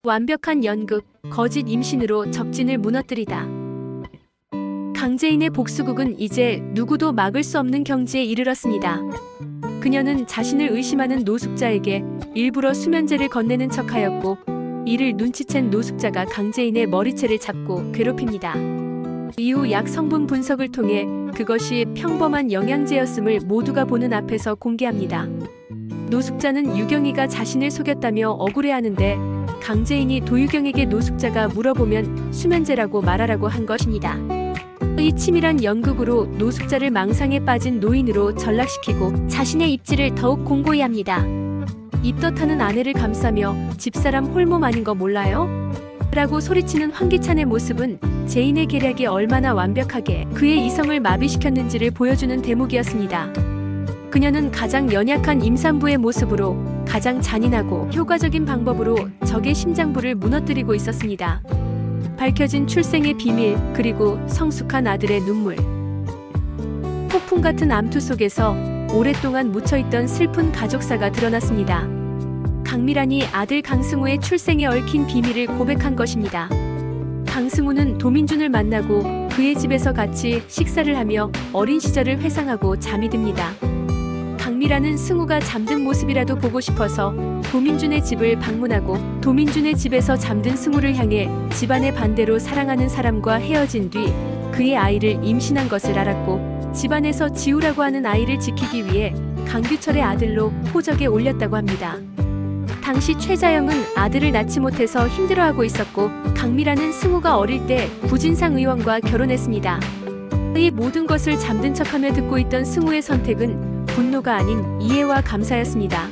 완벽한 연극, 거짓 임신으로 적진을 무너뜨리다. 강재인의 복수극은 이제 누구도 막을 수 없는 경지에 이르렀습니다. 그녀는 자신을 의심하는 노숙자에게 일부러 수면제를 건네는 척하였고, 이를 눈치챈 노숙자가 강재인의 머리채를 잡고 괴롭힙니다. 이후 약 성분 분석을 통해 그것이 평범한 영양제였음을 모두가 보는 앞에서 공개합니다. 노숙자는 유경이가 자신을 속였다며 억울해하는데, 강재인이 도유경에게 노숙자가 물어보면 수면제라고 말하라고 한 것입니다. 이 치밀한 연극으로 노숙자를 망상에 빠진 노인으로 전락시키고 자신의 입지를 더욱 공고히 합니다. 입덧하는 아내를 감싸며 집사람 홀몸 아닌 거 몰라요? 라고 소리치는 황기찬의 모습은 재인의 계략이 얼마나 완벽하게 그의 이성을 마비시켰는지를 보여주는 대목이었습니다. 그녀는 가장 연약한 임산부의 모습으로 가장 잔인하고 효과적인 방법으로 적의 심장부를 무너뜨리고 있었습니다. 밝혀진 출생의 비밀, 그리고 성숙한 아들의 눈물. 폭풍 같은 암투 속에서 오랫동안 묻혀있던 슬픈 가족사가 드러났습니다. 강미란이 아들 강승우의 출생에 얽힌 비밀을 고백한 것입니다. 강승우는 도민준을 만나고 그의 집에서 같이 식사를 하며 어린 시절을 회상하고 잠이 듭니다. 강미란은 승우가 잠든 모습이라도 보고 싶어서 도민준의 집을 방문하고 도민준의 집에서 잠든 승우를 향해 집안의 반대로 사랑하는 사람과 헤어진 뒤 그의 아이를 임신한 것을 알았고, 집안에서 지우라고 하는 아이를 지키기 위해 강규철의 아들로 호적에 올렸다고 합니다. 당시 최자영은 아들을 낳지 못해서 힘들어하고 있었고, 강미란은 승우가 어릴 때 구진상 의원과 결혼했습니다. 이 모든 것을 잠든 척하며 듣고 있던 승우의 선택은 분노가 아닌 이해와 감사였습니다.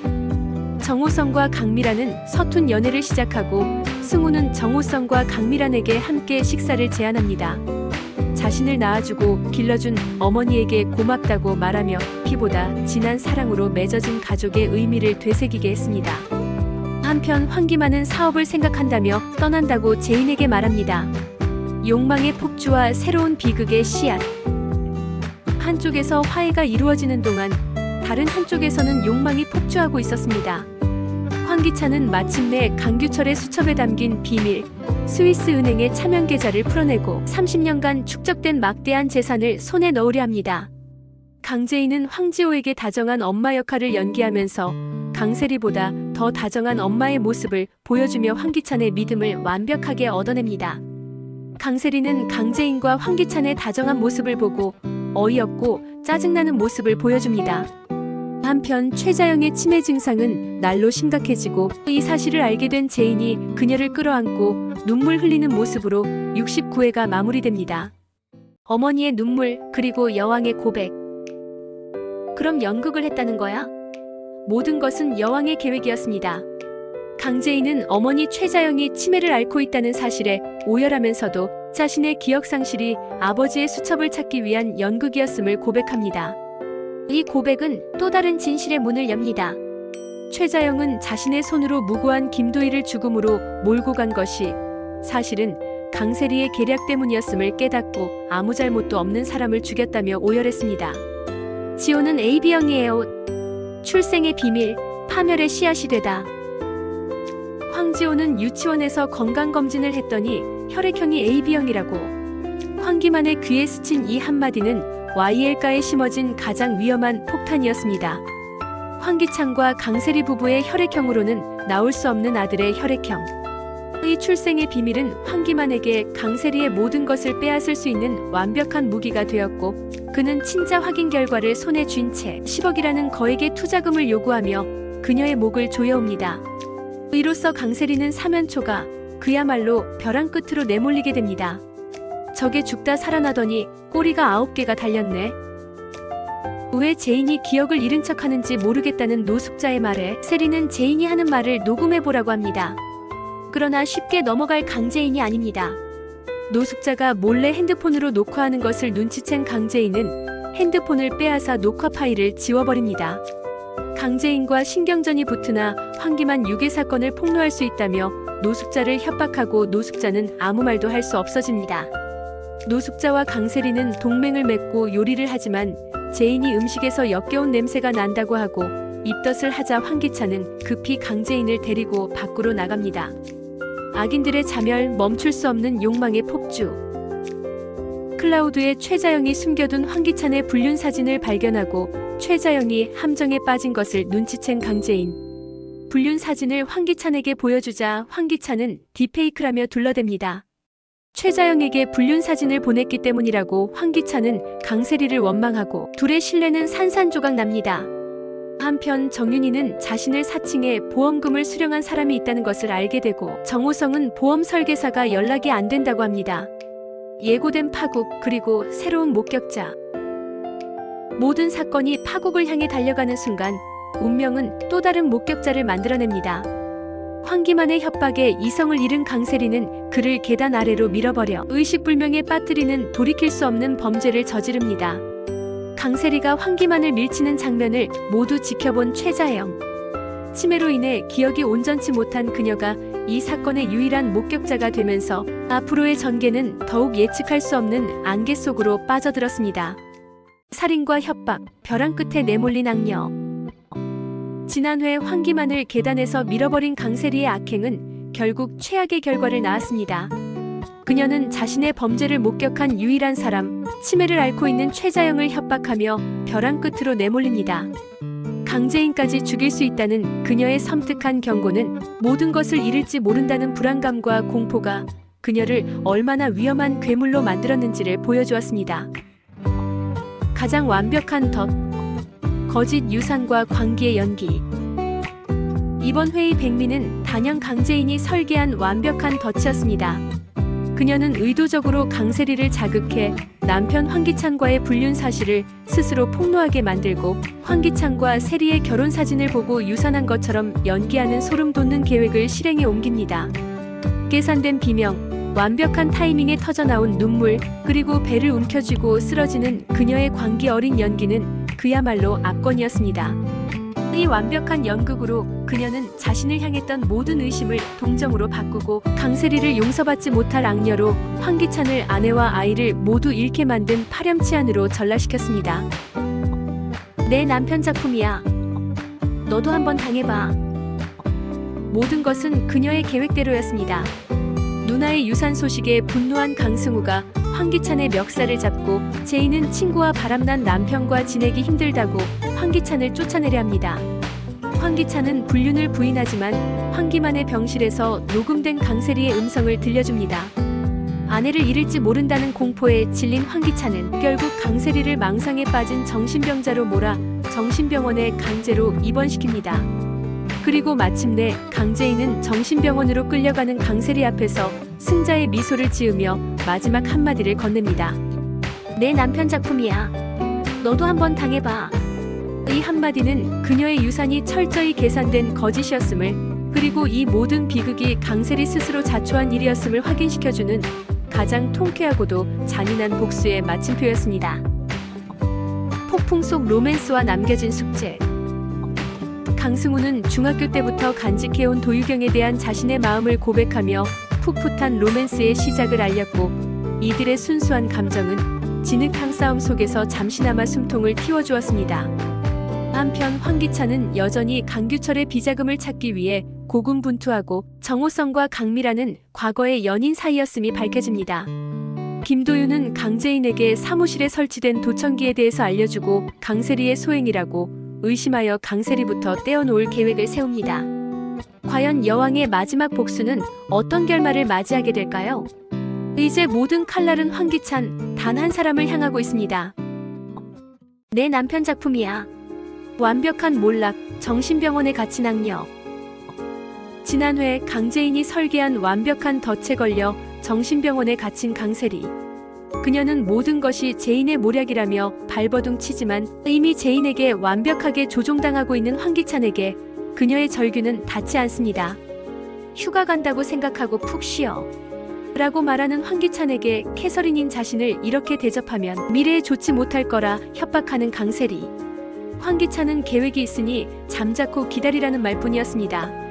정호성과 강미란은 서툰 연애를 시작하고, 승우는 정호성과 강미란에게 함께 식사를 제안합니다. 자신을 낳아주고 길러준 어머니에게 고맙다고 말하며 피보다 진한 사랑으로 맺어진 가족의 의미를 되새기게 했습니다. 한편 황기만은 사업을 생각한다며 떠난다고 재인에게 말합니다. 욕망의 폭주와 새로운 비극의 씨앗. 한쪽에서 화해가 이루어지는 동안 다른 한쪽에서는 욕망이 폭주하고 있었습니다. 황기찬은 마침내 강규철의 수첩에 담긴 비밀, 스위스은행의 차명 계좌를 풀어내고 30년간 축적된 막대한 재산을 손에 넣으려 합니다. 강재인은 황지호에게 다정한 엄마 역할을 연기하면서 강세리보다 더 다정한 엄마의 모습을 보여주며 황기찬의 믿음을 완벽하게 얻어냅니다. 강세리는 강재인과 황기찬의 다정한 모습을 보고 어이없고 짜증나는 모습을 보여줍니다. 한편 최자영의 치매 증상은 날로 심각해지고, 이 사실을 알게 된 재인이 그녀를 끌어안고 눈물 흘리는 모습으로 69회가 마무리됩니다. 어머니의 눈물, 그리고 여왕의 고백. 그럼 연극을 했다는 거야? 모든 것은 여왕의 계획이었습니다. 강재인은 어머니 최자영이 치매를 앓고 있다는 사실에 오열하면서도 자신의 기억상실이 아버지의 수첩을 찾기 위한 연극이었음을 고백합니다. 이 고백은 또 다른 진실의 문을 엽니다. 최자영은 자신의 손으로 무고한 김도희를 죽음으로 몰고 간 것이 사실은 강세리의 계략 때문이었음을 깨닫고 아무 잘못도 없는 사람을 죽였다며 오열했습니다. 지호는 AB형이에요. 출생의 비밀, 파멸의 씨앗이 되다. 황지호는 유치원에서 건강검진을 했더니 혈액형이 AB형이라고. 황기만의 귀에 스친 이 한마디는 YL가에 심어진 가장 위험한 폭탄이었습니다. 황기찬과 강세리 부부의 혈액형으로는 나올 수 없는 아들의 혈액형. 이 출생의 비밀은 황기만에게 강세리의 모든 것을 빼앗을 수 있는 완벽한 무기가 되었고, 그는 친자 확인 결과를 손에 쥔 채 10억이라는 거액의 투자금을 요구하며 그녀의 목을 조여옵니다. 이로써 강세리는 사면초가 그야말로 벼랑 끝으로 내몰리게 됩니다. 저게 죽다 살아나더니 꼬리가 9개가 달렸네. 왜 재인이 기억을 잃은 척하는지 모르겠다는 노숙자의 말에 세리는 재인이 하는 말을 녹음해보라고 합니다. 그러나 쉽게 넘어갈 강재인이 아닙니다. 노숙자가 몰래 핸드폰으로 녹화하는 것을 눈치챈 강재인은 핸드폰을 빼앗아 녹화 파일을 지워버립니다. 강재인과 신경전이 붙으나 황기만 유괴 사건을 폭로할 수 있다며 노숙자를 협박하고, 노숙자는 아무 말도 할 수 없어집니다. 노숙자와 강세리는 동맹을 맺고 요리를 하지만 재인이 음식에서 역겨운 냄새가 난다고 하고 입덧을 하자 황기찬은 급히 강재인을 데리고 밖으로 나갑니다. 악인들의 자멸, 멈출 수 없는 욕망의 폭주. 클라우드에 최자영이 숨겨둔 황기찬의 불륜 사진을 발견하고 최자영이 함정에 빠진 것을 눈치챈 강재인. 불륜 사진을 황기찬에게 보여주자 황기찬은 딥페이크라며 둘러댑니다. 최자영에게 불륜 사진을 보냈기 때문이라고 황기찬은 강세리를 원망하고 둘의 신뢰는 산산조각 납니다. 한편 정윤희는 자신을 사칭해 보험금을 수령한 사람이 있다는 것을 알게 되고 정호성은 보험 설계사가 연락이 안 된다고 합니다. 예고된 파국 그리고 새로운 목격자. 모든 사건이 파국을 향해 달려가는 순간 운명은 또 다른 목격자를 만들어냅니다. 황기만의 협박에 이성을 잃은 강세리는 그를 계단 아래로 밀어버려 의식불명에 빠뜨리는 돌이킬 수 없는 범죄를 저지릅니다. 강세리가 황기만을 밀치는 장면을 모두 지켜본 최자영. 치매로 인해 기억이 온전치 못한 그녀가 이 사건의 유일한 목격자가 되면서 앞으로의 전개는 더욱 예측할 수 없는 안개 속으로 빠져들었습니다. 살인과 협박, 벼랑 끝에 내몰린 악녀. 지난 회 황기만을 계단에서 밀어버린 강세리의 악행은 결국 최악의 결과를 낳았습니다. 그녀는 자신의 범죄를 목격한 유일한 사람, 치매를 앓고 있는 최자영을 협박하며 벼랑 끝으로 내몰립니다. 강재인까지 죽일 수 있다는 그녀의 섬뜩한 경고는 모든 것을 잃을지 모른다는 불안감과 공포가 그녀를 얼마나 위험한 괴물로 만들었는지를 보여주었습니다. 가장 완벽한 덫, 거짓 유산과 광기의 연기. 이번 회의 백미는 단연 강재인이 설계한 완벽한 덫이었습니다. 그녀는 의도적으로 강세리를 자극해 남편 황기찬과의 불륜 사실을 스스로 폭로하게 만들고 황기찬과 세리의 결혼 사진을 보고 유산한 것처럼 연기하는 소름 돋는 계획을 실행에 옮깁니다. 계산된 비명, 완벽한 타이밍에 터져나온 눈물, 그리고 배를 움켜쥐고 쓰러지는 그녀의 광기 어린 연기는 그야말로 압권이었습니다. 이 완벽한 연극으로 그녀는 자신을 향했던 모든 의심을 동정으로 바꾸고 강세리를 용서받지 못할 악녀로 황기찬을 아내와 아이를 모두 잃게 만든 파렴치한으로 전락시켰습니다. 내 남편 작품이야. 너도 한번 당해봐. 모든 것은 그녀의 계획대로였습니다. 누나의 유산 소식에 분노한 강승우가 황기찬의 멱살을 잡고 제이는 친구와 바람난 남편과 지내기 힘들다고 황기찬을 쫓아내려 합니다. 황기찬은 불륜을 부인하지만 황기만의 병실에서 녹음된 강세리의 음성을 들려줍니다. 아내를 잃을지 모른다는 공포에 질린 황기찬은 결국 강세리를 망상에 빠진 정신병자로 몰아 정신병원에 강제로 입원시킵니다. 그리고 마침내 강재인은 정신병원으로 끌려가는 강세리 앞에서 승자의 미소를 지으며 마지막 한마디를 건넵니다. 내 남편 작품이야. 너도 한번 당해봐. 이 한마디는 그녀의 유산이 철저히 계산된 거짓이었음을, 그리고 이 모든 비극이 강세리 스스로 자초한 일이었음을 확인시켜주는 가장 통쾌하고도 잔인한 복수의 마침표였습니다. 폭풍 속 로맨스와 남겨진 숙제. 강승우는 중학교 때부터 간직해온 도유경에 대한 자신의 마음을 고백하며 풋풋한 로맨스의 시작을 알렸고, 이들의 순수한 감정은 진흙탕 싸움 속에서 잠시나마 숨통을 틔워주었습니다. 한편 황기찬은 여전히 강규철의 비자금을 찾기 위해 고군분투하고 정호성과 강미라는 과거의 연인 사이였음이 밝혀집니다. 김도윤은 강재인에게 사무실에 설치된 도청기에 대해서 알려주고 강세리의 소행이라고 의심하여 강세리부터 떼어놓을 계획을 세웁니다. 과연 여왕의 마지막 복수는 어떤 결말을 맞이하게 될까요? 이제 모든 칼날은 황기찬 단 한 사람을 향하고 있습니다. 내 남편 작품이야. 완벽한 몰락, 정신병원에 갇힌 악녀. 지난 회 강재인이 설계한 완벽한 덫에 걸려 정신병원에 갇힌 강세리. 그녀는 모든 것이 제인의 모략이라며 발버둥 치지만 이미 제인에게 완벽하게 조종당하고 있는 황기찬에게 그녀의 절규는 닿지 않습니다. 휴가 간다고 생각하고 푹 쉬어. 라고 말하는 황기찬에게 캐서린인 자신을 이렇게 대접하면 미래에 좋지 못할 거라 협박하는 강세리. 황기찬은 계획이 있으니 잠자코 기다리라는 말뿐이었습니다.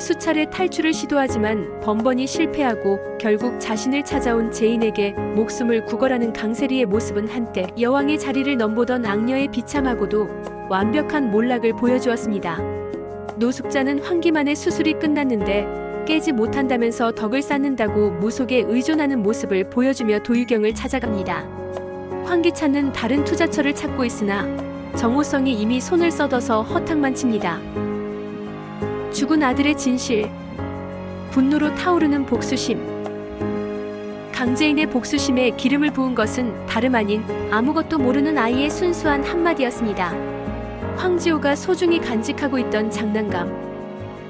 수차례 탈출을 시도하지만 번번이 실패하고 결국 자신을 찾아온 제인에게 목숨을 구걸하는 강세리의 모습은 한때 여왕의 자리를 넘보던 악녀의 비참하고도 완벽한 몰락을 보여주었습니다. 노숙자는 황기만의 수술이 끝났는데 깨지 못한다면서 덕을 쌓는다고 무속에 의존하는 모습을 보여주며 도유경을 찾아갑니다. 황기찬은 다른 투자처를 찾고 있으나 정호성이 이미 손을 뻗어서 허탕만 칩니다. 죽은 아들의 진실, 분노로 타오르는 복수심. 강재인의 복수심에 기름을 부은 것은 다름 아닌 아무것도 모르는 아이의 순수한 한마디였습니다. 황지호가 소중히 간직하고 있던 장난감.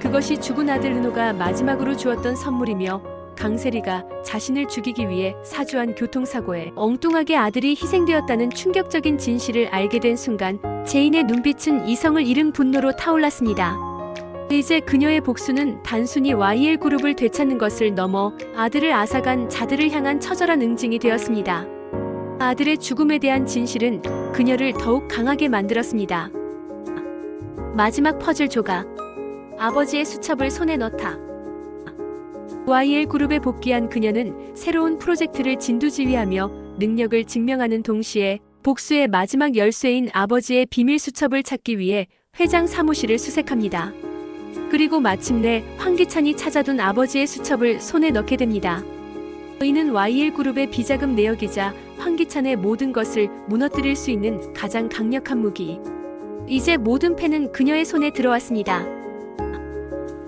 그것이 죽은 아들 은호가 마지막으로 주었던 선물이며 강세리가 자신을 죽이기 위해 사주한 교통사고에 엉뚱하게 아들이 희생되었다는 충격적인 진실을 알게 된 순간 재인의 눈빛은 이성을 잃은 분노로 타올랐습니다. 이제 그녀의 복수는 단순히 YL그룹을 되찾는 것을 넘어 아들을 앗아간 자들을 향한 처절한 응징이 되었습니다. 아들의 죽음에 대한 진실은 그녀를 더욱 강하게 만들었습니다. 마지막 퍼즐 조각. 아버지의 수첩을 손에 넣다. YL그룹에 복귀한 그녀는 새로운 프로젝트를 진두지휘하며 능력을 증명하는 동시에 복수의 마지막 열쇠인 아버지의 비밀 수첩을 찾기 위해 회장 사무실을 수색합니다. 그리고 마침내 황기찬이 찾아둔 아버지의 수첩을 손에 넣게 됩니다. 이는 YL그룹의 비자금 내역이자 황기찬의 모든 것을 무너뜨릴 수 있는 가장 강력한 무기. 이제 모든 패는 그녀의 손에 들어왔습니다.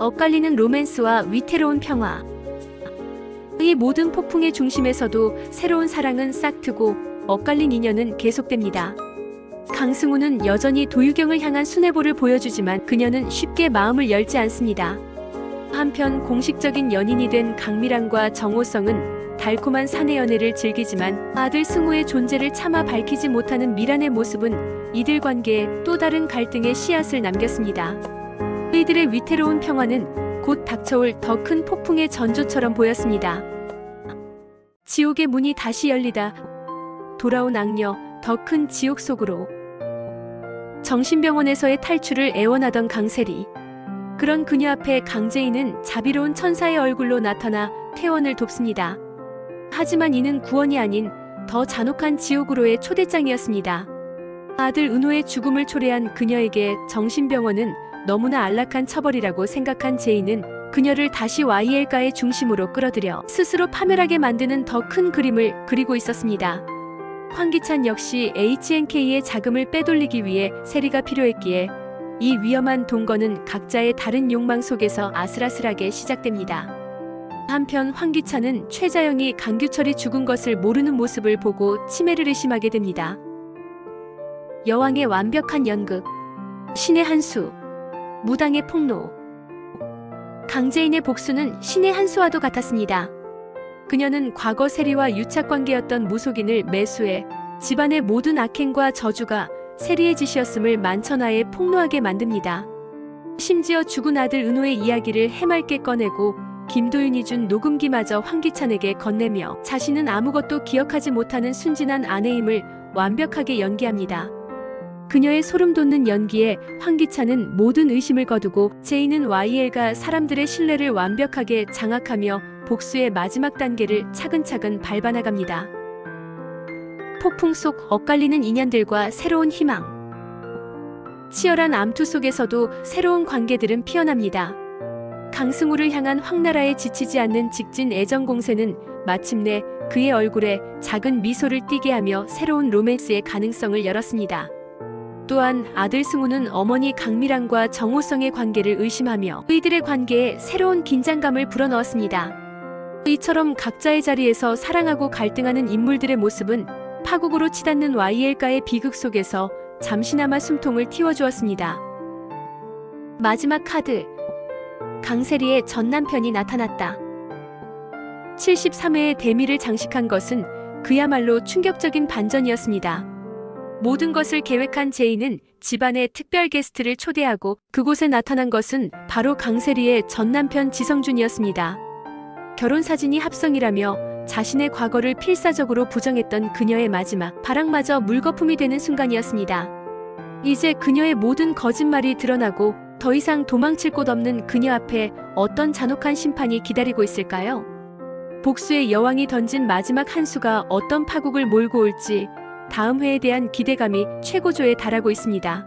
엇갈리는 로맨스와 위태로운 평화. 이 모든 폭풍의 중심에서도 새로운 사랑은 싹트고 엇갈린 인연은 계속됩니다. 강승우는 여전히 도유경을 향한 순애보를 보여주지만 그녀는 쉽게 마음을 열지 않습니다. 한편 공식적인 연인이 된 강미란과 정호성은 달콤한 사내 연애를 즐기지만 아들 승우의 존재를 차마 밝히지 못하는 미란의 모습은 이들 관계에 또 다른 갈등의 씨앗을 남겼습니다. 이들의 위태로운 평화는 곧 닥쳐올 더 큰 폭풍의 전조처럼 보였습니다. 지옥의 문이 다시 열리다. 돌아온 악녀, 더 큰 지옥 속으로. 정신병원에서의 탈출을 애원하던 강세리. 그런 그녀 앞에 강재인은 자비로운 천사의 얼굴로 나타나 퇴원을 돕습니다. 하지만 이는 구원이 아닌 더 잔혹한 지옥으로의 초대장이었습니다. 아들 은호의 죽음을 초래한 그녀에게 정신병원은 너무나 안락한 처벌이라고 생각한 제인은 그녀를 다시 YL가의 중심으로 끌어들여 스스로 파멸하게 만드는 더 큰 그림을 그리고 있었습니다. 황기찬 역시 HNK의 자금을 빼돌리기 위해 세리가 필요했기에 이 위험한 동거는 각자의 다른 욕망 속에서 아슬아슬하게 시작됩니다. 한편 황기찬은 최자영이 강규철이 죽은 것을 모르는 모습을 보고 치매를 의심하게 됩니다. 여왕의 완벽한 연극, 신의 한수, 무당의 폭로. 강재인의 복수는 신의 한수와도 같았습니다. 그녀는 과거 세리와 유착관계였던 무속인을 매수해 집안의 모든 악행과 저주가 세리의 짓이었음을 만천하에 폭로하게 만듭니다. 심지어 죽은 아들 은호의 이야기를 해맑게 꺼내고 김도윤이 준 녹음기마저 황기찬에게 건네며 자신은 아무것도 기억하지 못하는 순진한 아내임을 완벽하게 연기합니다. 그녀의 소름돋는 연기에 황기찬은 모든 의심을 거두고 제인은 YL가 사람들의 신뢰를 완벽하게 장악하며 복수의 마지막 단계를 차근차근 밟아나갑니다. 폭풍 속 엇갈리는 인연들과 새로운 희망. 치열한 암투 속에서도 새로운 관계들은 피어납니다. 강승우를 향한 황나라에 지치지 않는 직진 애정 공세는 마침내 그의 얼굴에 작은 미소를 띠게 하며 새로운 로맨스의 가능성을 열었습니다. 또한 아들 승우는 어머니 강미란과 정호성의 관계를 의심하며 이들의 관계에 새로운 긴장감을 불어넣었습니다. 이처럼 각자의 자리에서 사랑하고 갈등하는 인물들의 모습은 파국으로 치닫는 YL가의 비극 속에서 잠시나마 숨통을 틔워주었습니다. 마지막 카드. 강세리의 전 남편이 나타났다. 73회의 대미를 장식한 것은 그야말로 충격적인 반전이었습니다. 모든 것을 계획한 제인은 집안에 특별 게스트를 초대하고 그곳에 나타난 것은 바로 강세리의 전 남편 지성준이었습니다. 결혼 사진이 합성이라며 자신의 과거를 필사적으로 부정했던 그녀의 마지막 발악마저 물거품이 되는 순간이었습니다. 이제 그녀의 모든 거짓말이 드러나고 더 이상 도망칠 곳 없는 그녀 앞에 어떤 잔혹한 심판이 기다리고 있을까요? 복수의 여왕이 던진 마지막 한 수가 어떤 파국을 몰고 올지 다음 회에 대한 기대감이 최고조에 달하고 있습니다.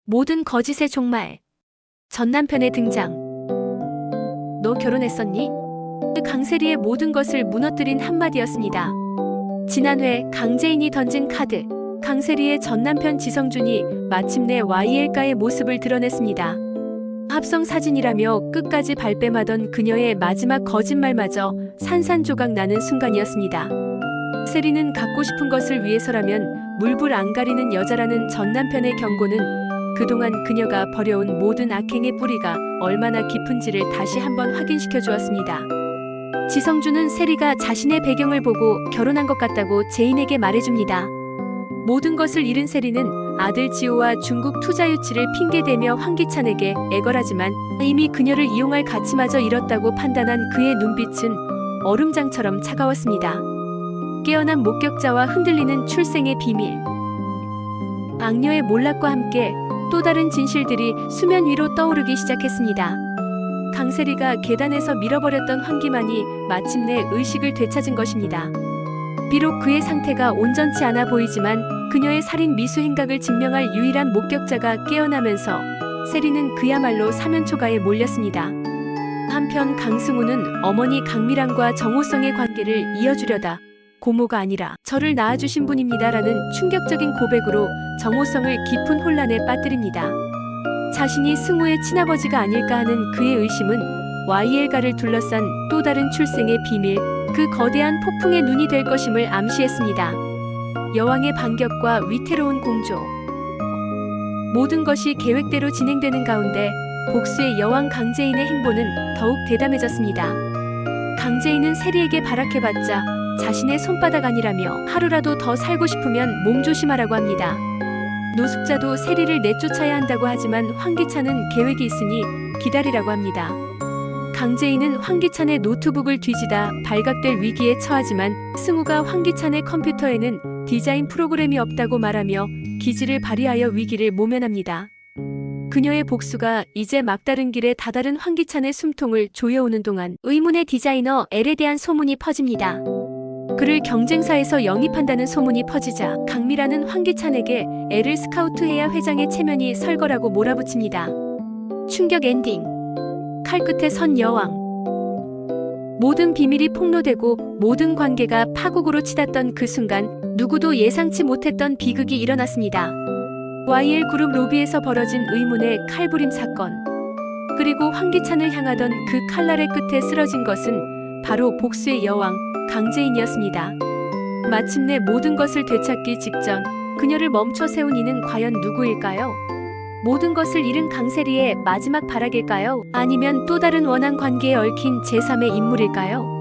모든 거짓의 종말. 전 남편의 등장. 너 결혼했었니? 강세리의 모든 것을 무너뜨린 한마디였습니다. 지난 회 강재인이 던진 카드. 강세리의 전남편 지성준이 마침내 YL가의 모습을 드러냈습니다. 합성 사진이라며 끝까지 발뺌하던 그녀의 마지막 거짓말마저 산산조각 나는 순간이었습니다. 세리는 갖고 싶은 것을 위해서라면 물불 안 가리는 여자라는 전남편의 경고는 그동안 그녀가 벌여온 모든 악행의 뿌리가 얼마나 깊은지를 다시 한번 확인시켜 주었습니다. 지성준은 세리가 자신의 배경을 보고 결혼한 것 같다고 제인에게 말해줍니다. 모든 것을 잃은 세리는 아들 지호와 중국 투자 유치를 핑계대며 황기찬에게 애걸하지만 이미 그녀를 이용할 가치마저 잃었다고 판단한 그의 눈빛은 얼음장처럼 차가웠습니다. 깨어난 목격자와 흔들리는 출생의 비밀. 악녀의 몰락과 함께 또 다른 진실들이 수면 위로 떠오르기 시작했습니다. 강세리가 계단에서 밀어버렸던 환기만이 마침내 의식을 되찾은 것입니다. 비록 그의 상태가 온전치 않아 보이지만 그녀의 살인 미수 행각을 증명할 유일한 목격자가 깨어나면서 세리는 그야말로 사면초가에 몰렸습니다. 한편 강승우는 어머니 강미란과 정호성의 관계를 이어주려다 고모가 아니라 저를 낳아주신 분입니다라는 충격적인 고백으로 정호성을 깊은 혼란에 빠뜨립니다. 자신이 승우의 친아버지가 아닐까 하는 그의 의심은 YL가를 둘러싼 또 다른 출생의 비밀, 그 거대한 폭풍의 눈이 될 것임을 암시했습니다. 여왕의 반격과 위태로운 공조. 모든 것이 계획대로 진행되는 가운데 복수의 여왕 강재인의 행보는 더욱 대담해졌습니다. 강재인은 세리에게 발악해봤자 자신의 손바닥 아니라며 하루라도 더 살고 싶으면 몸조심하라고 합니다. 노숙자도 세리를 내쫓아야 한다고 하지만 황기찬은 계획이 있으니 기다리라고 합니다. 강재인은 황기찬의 노트북을 뒤지다 발각될 위기에 처하지만 승우가 황기찬의 컴퓨터에는 디자인 프로그램이 없다고 말하며 기지를 발휘하여 위기를 모면합니다. 그녀의 복수가 이제 막다른 길에 다다른 황기찬의 숨통을 조여오는 동안 의문의 디자이너 L에 대한 소문이 퍼집니다. 그를 경쟁사에서 영입한다는 소문이 퍼지자 강미라는 황기찬에게 L을 스카우트해야 회장의 체면이 설 거라고 몰아붙입니다. 충격 엔딩. 칼끝에 선 여왕. 모든 비밀이 폭로되고 모든 관계가 파국으로 치닫던 그 순간 누구도 예상치 못했던 비극이 일어났습니다. YL 그룹 로비에서 벌어진 의문의 칼부림 사건. 그리고 황기찬을 향하던 그 칼날의 끝에 쓰러진 것은 바로 복수의 여왕 강재인이었습니다. 마침내 모든 것을 되찾기 직전 그녀를 멈춰 세운 이는 과연 누구일까요? 모든 것을 잃은 강세리의 마지막 발악일까요? 아니면 또 다른 원한 관계에 얽힌 제3의 인물일까요?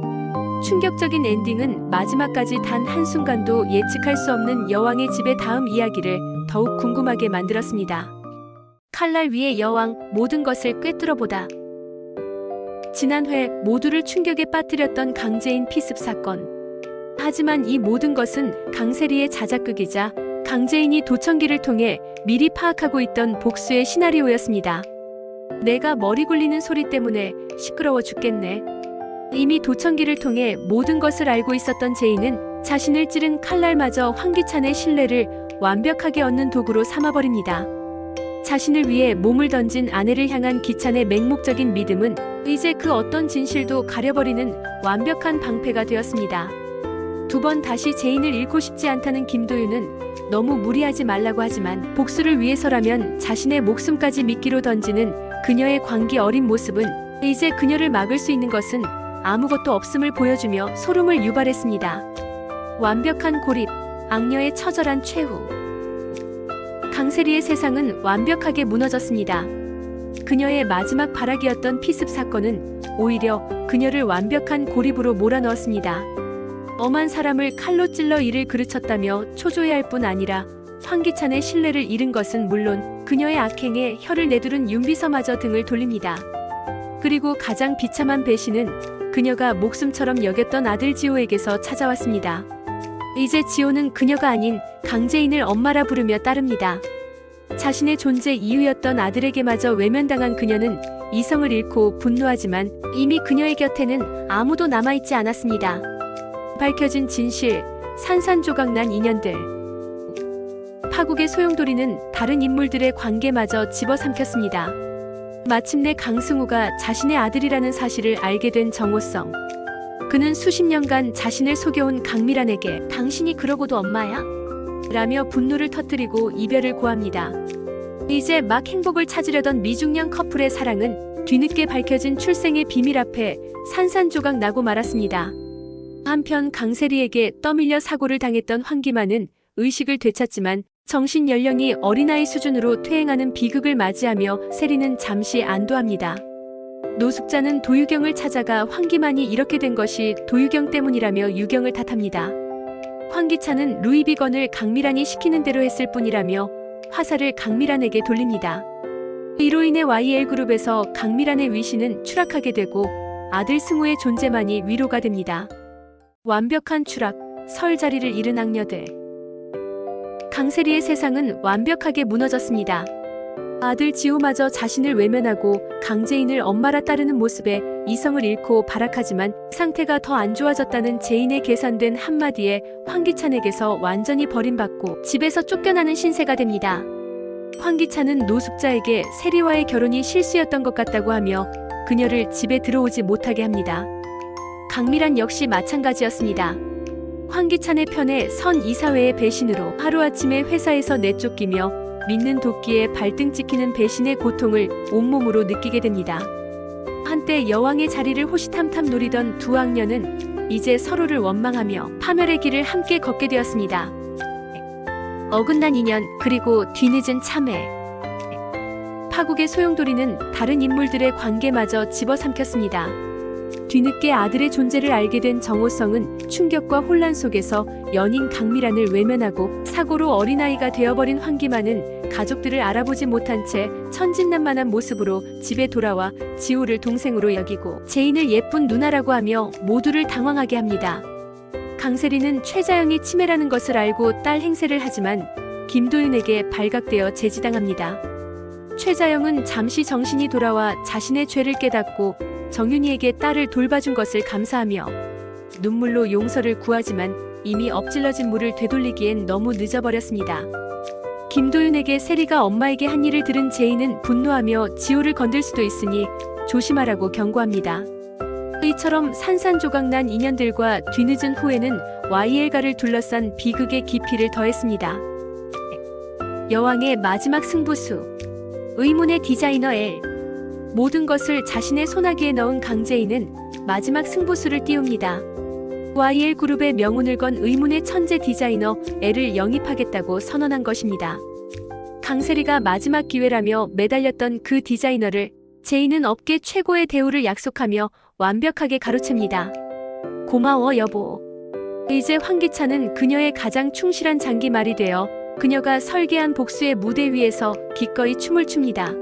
충격적인 엔딩은 마지막까지 단 한순간도 예측할 수 없는 여왕의 집의 다음 이야기를 더욱 궁금하게 만들었습니다. 칼날 위의 여왕, 모든 것을 꿰뚫어보다. 지난 회 모두를 충격에 빠뜨렸던 강재인 피습 사건. 하지만 이 모든 것은 강세리의 자작극이자 강재인이 도청기를 통해 미리 파악하고 있던 복수의 시나리오였습니다. 내가 머리 굴리는 소리 때문에 시끄러워 죽겠네. 이미 도청기를 통해 모든 것을 알고 있었던 제인은 자신을 찌른 칼날마저 황기찬의 신뢰를 완벽하게 얻는 도구로 삼아버립니다. 자신을 위해 몸을 던진 아내를 향한 기찬의 맹목적인 믿음은 이제 그 어떤 진실도 가려버리는 완벽한 방패가 되었습니다. 두 번 다시 제인을 잃고 싶지 않다는 김도윤은 너무 무리하지 말라고 하지만 복수를 위해서라면 자신의 목숨까지 미끼로 던지는 그녀의 광기 어린 모습은 이제 그녀를 막을 수 있는 것은 아무것도 없음을 보여주며 소름을 유발했습니다. 완벽한 고립, 악녀의 처절한 최후. 강세리의 세상은 완벽하게 무너졌습니다. 그녀의 마지막 발악이었던 피습 사건은 오히려 그녀를 완벽한 고립으로 몰아넣었습니다. 엄한 사람을 칼로 찔러 이를 그르쳤다며 초조해할 뿐 아니라 황기찬의 신뢰를 잃은 것은 물론 그녀의 악행에 혀를 내두른 윤비서마저 등을 돌립니다. 그리고 가장 비참한 배신은 그녀가 목숨처럼 여겼던 아들 지호에게서 찾아왔습니다. 이제 지호는 그녀가 아닌 강재인을 엄마라 부르며 따릅니다. 자신의 존재 이유였던 아들에게마저 외면당한 그녀는 이성을 잃고 분노하지만 이미 그녀의 곁에는 아무도 남아있지 않았습니다. 밝혀진 진실, 산산조각난 인연들. 파국의 소용돌이는 다른 인물들의 관계마저 집어삼켰습니다. 마침내 강승우가 자신의 아들이라는 사실을 알게 된 정호성. 그는 수십 년간 자신을 속여온 강미란에게 당신이 그러고도 엄마야? 라며 분노를 터뜨리고 이별을 고합니다. 이제 막 행복을 찾으려던 미중년 커플의 사랑은 뒤늦게 밝혀진 출생의 비밀 앞에 산산조각 나고 말았습니다. 한편 강세리에게 떠밀려 사고를 당했던 황기만은 의식을 되찾지만 정신 연령이 어린아이 수준으로 퇴행하는 비극을 맞이하며 세리는 잠시 안도합니다. 노숙자는 도유경을 찾아가 황기만이 이렇게 된 것이 도유경 때문이라며 유경을 탓합니다. 황기찬은 루이비건을 강미란이 시키는 대로 했을 뿐이라며 화살을 강미란에게 돌립니다. 이로 인해 YL그룹에서 강미란의 위신은 추락하게 되고 아들 승우의 존재만이 위로가 됩니다. 완벽한 추락, 설 자리를 잃은 악녀들. 강세리의 세상은 완벽하게 무너졌습니다. 아들 지우마저 자신을 외면하고 강재인을 엄마라 따르는 모습에 이성을 잃고 발악하지만 상태가 더 안 좋아졌다는 재인의 계산된 한마디에 황기찬에게서 완전히 버림받고 집에서 쫓겨나는 신세가 됩니다. 황기찬은 노숙자에게 세리와의 결혼이 실수였던 것 같다고 하며 그녀를 집에 들어오지 못하게 합니다. 강미란 역시 마찬가지였습니다. 황기찬의 편에 선 이사회의 배신으로 하루아침에 회사에서 내쫓기며 믿는 도끼에 발등 찍히는 배신의 고통을 온몸으로 느끼게 됩니다. 한때 여왕의 자리를 호시탐탐 노리던 두 악녀는 이제 서로를 원망하며 파멸의 길을 함께 걷게 되었습니다. 어긋난 인연, 그리고 뒤늦은 참회. 파국의 소용돌이는 다른 인물들의 관계마저 집어삼켰습니다. 뒤늦게 아들의 존재를 알게 된 정호성은 충격과 혼란 속에서 연인 강미란을 외면하고 사고로 어린아이가 되어버린 황기만은 가족들을 알아보지 못한 채 천진난만한 모습으로 집에 돌아와 지우를 동생으로 여기고 재인을 예쁜 누나라고 하며 모두를 당황하게 합니다. 강세리는 최자영이 치매라는 것을 알고 딸 행세를 하지만 김도윤에게 발각되어 제지당합니다. 최자영은 잠시 정신이 돌아와 자신의 죄를 깨닫고 정윤이에게 딸을 돌봐준 것을 감사하며 눈물로 용서를 구하지만 이미 엎질러진 물을 되돌리기엔 너무 늦어버렸습니다. 김도윤에게 세리가 엄마에게 한 일을 들은 재인은 분노하며 지호를 건들 수도 있으니 조심하라고 경고합니다. 이처럼 산산조각난 인연들과 뒤늦은 후회는 YL가를 둘러싼 비극의 깊이를 더했습니다. 여왕의 마지막 승부수. 의문의 디자이너 L. 모든 것을 자신의 소나기에 넣은 강재인은 마지막 승부수를 띄웁니다. YL그룹의 명운을 건 의문의 천재 디자이너 L을 영입하겠다고 선언한 것입니다. 강세리가 마지막 기회라며 매달렸던 그 디자이너를 재인은 업계 최고의 대우를 약속하며 완벽하게 가로챕니다. 고마워 여보. 이제 황기찬은 그녀의 가장 충실한 장기말이 되어 그녀가 설계한 복수의 무대 위에서 기꺼이 춤을 춥니다.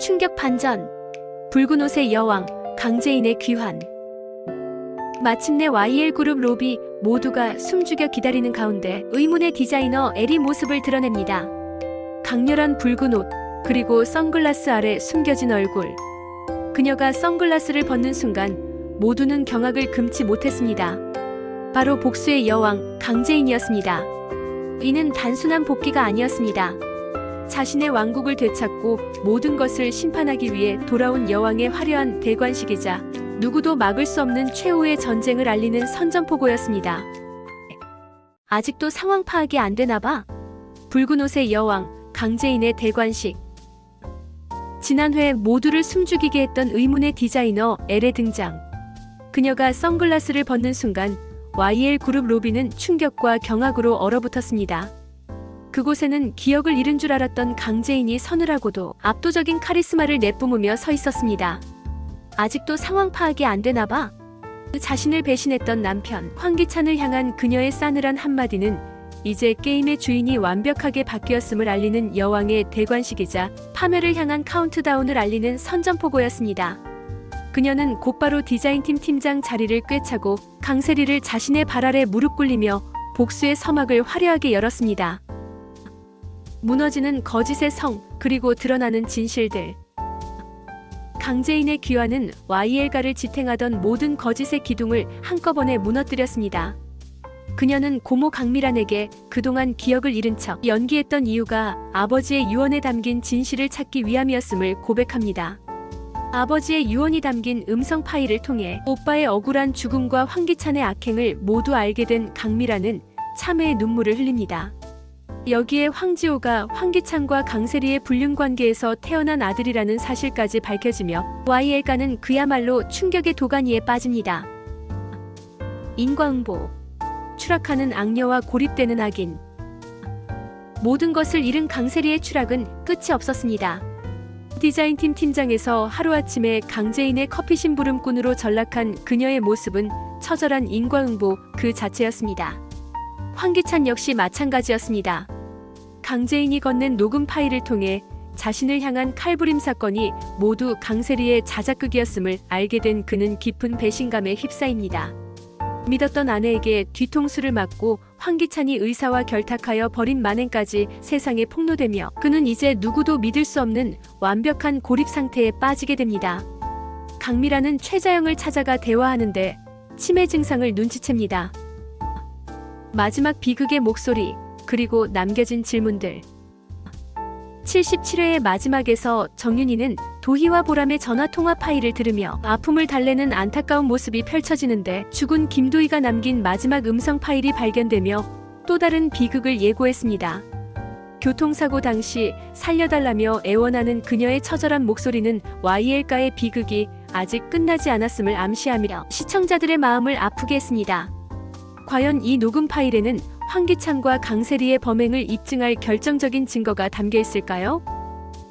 충격 반전. 붉은 옷의 여왕, 강재인의 귀환. 마침내 YL그룹 로비 모두가 숨죽여 기다리는 가운데 의문의 디자이너 L이 모습을 드러냅니다. 강렬한 붉은 옷, 그리고 선글라스 아래 숨겨진 얼굴. 그녀가 선글라스를 벗는 순간 모두는 경악을 금치 못했습니다. 바로 복수의 여왕, 강재인이었습니다. 이는 단순한 복귀가 아니었습니다. 자신의 왕국을 되찾고 모든 것을 심판하기 위해 돌아온 여왕의 화려한 대관식이자 누구도 막을 수 없는 최후의 전쟁을 알리는 선전포고였습니다. 아직도 상황 파악이 안 되나 봐. 붉은 옷의 여왕, 강재인의 대관식. 지난 회 모두를 숨죽이게 했던 의문의 디자이너 L의 등장. 그녀가 선글라스를 벗는 순간 YL그룹 로비는 충격과 경악으로 얼어붙었습니다. 그곳에는 기억을 잃은 줄 알았던 강재인이 서늘하고도 압도적인 카리스마를 내뿜으며 서 있었습니다. 아직도 상황 파악이 안 되나 봐. 자신을 배신했던 남편 황기찬을 향한 그녀의 싸늘한 한마디는 이제 게임의 주인이 완벽하게 바뀌었음을 알리는 여왕의 대관식이자 파멸을 향한 카운트다운을 알리는 선전포고였습니다. 그녀는 곧바로 디자인팀 팀장 자리를 꿰차고 강세리를 자신의 발 아래 무릎 꿇리며 복수의 서막을 화려하게 열었습니다. 무너지는 거짓의 성, 그리고 드러나는 진실들. 강재인의 귀환은 YL가를 지탱하던 모든 거짓의 기둥을 한꺼번에 무너뜨렸습니다. 그녀는 고모 강미란에게 그동안 기억을 잃은 척 연기했던 이유가 아버지의 유언에 담긴 진실을 찾기 위함이었음을 고백합니다. 아버지의 유언이 담긴 음성 파일을 통해 오빠의 억울한 죽음과 황기찬의 악행을 모두 알게 된 강미란은 참회의 눈물을 흘립니다. 여기에 황지호가 황기찬과 강세리의 불륜관계에서 태어난 아들이라는 사실까지 밝혀지며 YL가는 그야말로 충격의 도가니에 빠집니다. 인과응보, 추락하는 악녀와 고립되는 악인. 모든 것을 잃은 강세리의 추락은 끝이 없었습니다. 디자인팀 팀장에서 하루아침에 강재인의 커피 심부름꾼으로 전락한 그녀의 모습은 처절한 인과응보 그 자체였습니다. 황기찬 역시 마찬가지였습니다. 강재인이 건넨 녹음 파일을 통해 자신을 향한 칼부림 사건이 모두 강세리의 자작극이었음을 알게 된 그는 깊은 배신감에 휩싸입니다. 믿었던 아내에게 뒤통수를 맞고 황기찬이 의사와 결탁하여 벌인 만행까지 세상에 폭로되며 그는 이제 누구도 믿을 수 없는 완벽한 고립 상태에 빠지게 됩니다. 강미란은 최자영을 찾아가 대화하는데 치매 증상을 눈치챕니다. 마지막 비극의 목소리, 그리고 남겨진 질문들. 77회의 마지막에서 정윤희는 도희와 보람의 전화통화 파일을 들으며 아픔을 달래는 안타까운 모습이 펼쳐지는데 죽은 김도희가 남긴 마지막 음성 파일이 발견되며 또 다른 비극을 예고했습니다. 교통사고 당시 살려달라며 애원하는 그녀의 처절한 목소리는 YL가의 비극이 아직 끝나지 않았음을 암시하며 시청자들의 마음을 아프게 했습니다. 과연 이 녹음 파일에는 황기찬과 강세리의 범행을 입증할 결정적인 증거가 담겨 있을까요?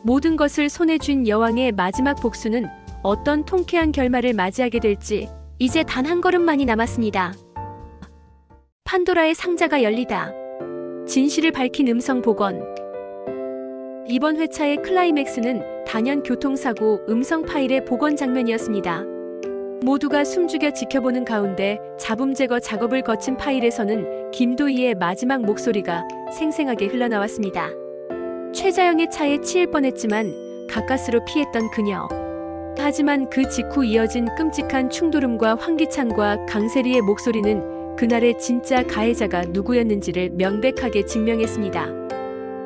모든 것을 손에 쥔 여왕의 마지막 복수는 어떤 통쾌한 결말을 맞이하게 될지 이제 단 한 걸음만이 남았습니다. 판도라의 상자가 열리다. 진실을 밝힌 음성 복원. 이번 회차의 클라이맥스는 단연 교통사고 음성 파일의 복원 장면이었습니다. 모두가 숨죽여 지켜보는 가운데 잡음 제거 작업을 거친 파일에서는 김도희의 마지막 목소리가 생생하게 흘러나왔습니다. 최자영의 차에 치일 뻔했지만 가까스로 피했던 그녀. 하지만 그 직후 이어진 끔찍한 충돌음과 황기찬과 강세리의 목소리는 그날의 진짜 가해자가 누구였는지를 명백하게 증명했습니다.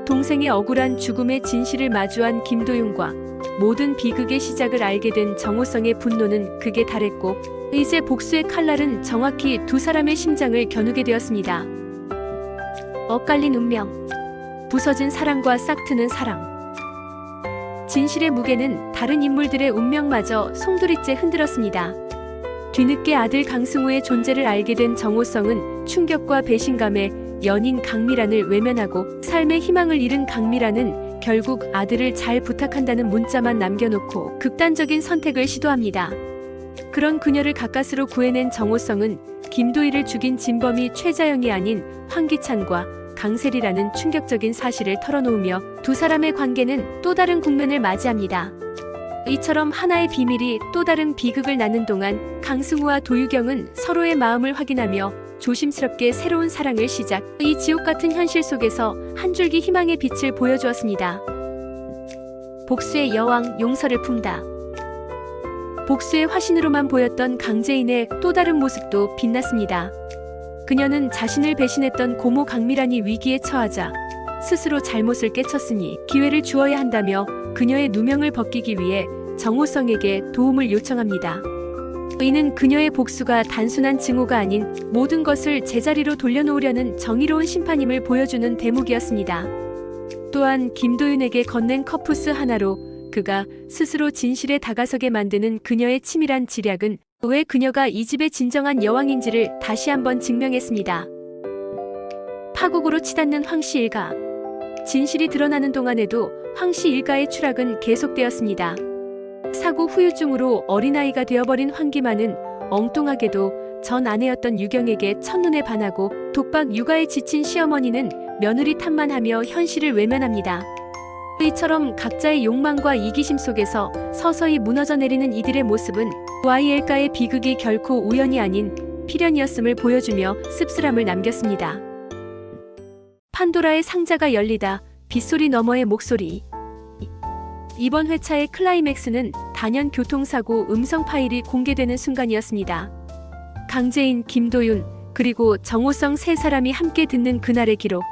동생의 억울한 죽음의 진실을 마주한 김도윤과 모든 비극의 시작을 알게 된 정호성의 분노는 극에 달했고 이제 복수의 칼날은 정확히 두 사람의 심장을 겨누게 되었습니다. 엇갈린 운명, 부서진 사랑과 싹트는 사랑. 진실의 무게는 다른 인물들의 운명마저 송두리째 흔들었습니다. 뒤늦게 아들 강승우의 존재를 알게 된 정호성은 충격과 배신감에 연인 강미란을 외면하고 삶의 희망을 잃은 강미란은 결국 아들을 잘 부탁한다는 문자만 남겨놓고 극단적인 선택을 시도합니다. 그런 그녀를 가까스로 구해낸 정호성은 김도희를 죽인 진범이 최자영이 아닌 황기찬과 강세리라는 충격적인 사실을 털어놓으며 두 사람의 관계는 또 다른 국면을 맞이합니다. 이처럼 하나의 비밀이 또 다른 비극을 낳는 동안 강승우와 도유경은 서로의 마음을 확인하며 조심스럽게 새로운 사랑을 시작. 이 지옥 같은 현실 속에서 한 줄기 희망의 빛을 보여주었습니다. 복수의 여왕, 용서를 품다. 복수의 화신으로만 보였던 강재인의 또 다른 모습도 빛났습니다. 그녀는 자신을 배신했던 고모 강미란이 위기에 처하자 스스로 잘못을 깨쳤으니 기회를 주어야 한다며 그녀의 누명을 벗기기 위해 정호성에게 도움을 요청합니다. 이는 그녀의 복수가 단순한 증오가 아닌 모든 것을 제자리로 돌려놓으려는 정의로운 심판임을 보여주는 대목이었습니다. 또한 김도윤에게 건넨 커프스 하나로 그가 스스로 진실에 다가서게 만드는 그녀의 치밀한 지략은 왜 그녀가 이 집의 진정한 여왕인지를 다시 한번 증명했습니다. 파국으로 치닫는 황씨 일가. 진실이 드러나는 동안에도 황씨 일가의 추락은 계속되었습니다. 사고 후유증으로 어린아이가 되어버린 황기만은 엉뚱하게도 전 아내였던 유경에게 첫눈에 반하고 독박 육아에 지친 시어머니는 며느리 탓만 하며 현실을 외면합니다. 이처럼 각자의 욕망과 이기심 속에서 서서히 무너져 내리는 이들의 모습은 YL가의 비극이 결코 우연이 아닌 필연이었음을 보여주며 씁쓸함을 남겼습니다. 판도라의 상자가 열리다. 빗소리 너머의 목소리. 이번 회차의 클라이맥스는 단연 교통사고 음성 파일이 공개되는 순간이었습니다. 강재인, 김도윤, 그리고 정호성 세 사람이 함께 듣는 그날의 기록.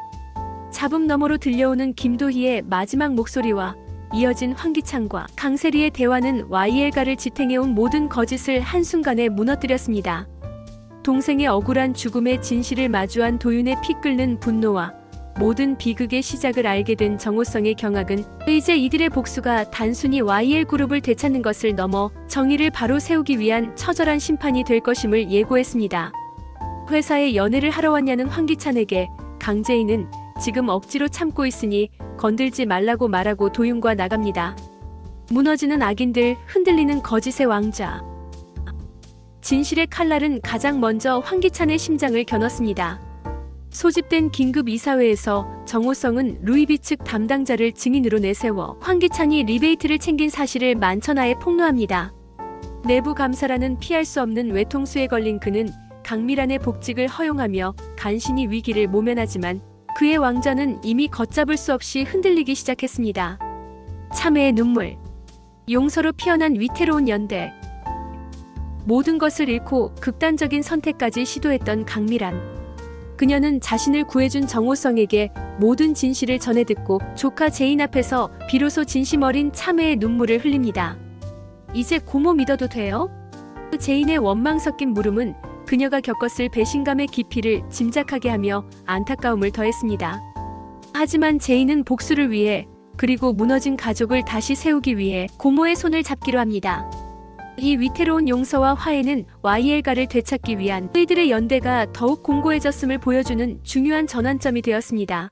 잡음 너머로 들려오는 김도희의 마지막 목소리와 이어진 황기찬과 강세리의 대화는 YL가를 지탱해온 모든 거짓을 한순간에 무너뜨렸습니다. 동생의 억울한 죽음의 진실을 마주한 도윤의 피 끓는 분노와 모든 비극의 시작을 알게 된 정호성의 경악은 이제 이들의 복수가 단순히 YL그룹을 되찾는 것을 넘어 정의를 바로 세우기 위한 처절한 심판이 될 것임을 예고했습니다. 회사에 연애를 하러 왔냐는 황기찬에게 강재인은 지금 억지로 참고 있으니 건들지 말라고 말하고 도윤과 나갑니다. 무너지는 악인들, 흔들리는 거짓의 왕자. 진실의 칼날은 가장 먼저 황기찬의 심장을 겨눴습니다. 소집된 긴급 이사회에서 정호성은 루이비 측 담당자를 증인으로 내세워 황기찬이 리베이트를 챙긴 사실을 만천하에 폭로합니다. 내부 감사라는 피할 수 없는 외통수에 걸린 그는 강미란의 복직을 허용하며 간신히 위기를 모면하지만 그의 왕좌는 이미 걷잡을 수 없이 흔들리기 시작했습니다. 참회의 눈물, 용서로 피어난 위태로운 연대. 모든 것을 잃고 극단적인 선택까지 시도했던 강미란. 그녀는 자신을 구해준 정호성에게 모든 진실을 전해 듣고 조카 제인 앞에서 비로소 진심 어린 참회의 눈물을 흘립니다. 이제 고모 믿어도 돼요? 제인의 원망 섞인 물음은 그녀가 겪었을 배신감의 깊이를 짐작하게 하며 안타까움을 더했습니다. 하지만 제인은 복수를 위해 그리고 무너진 가족을 다시 세우기 위해 고모의 손을 잡기로 합니다. 이 위태로운 용서와 화해는 YL가를 되찾기 위한 그들의 연대가 더욱 공고해졌음을 보여주는 중요한 전환점이 되었습니다.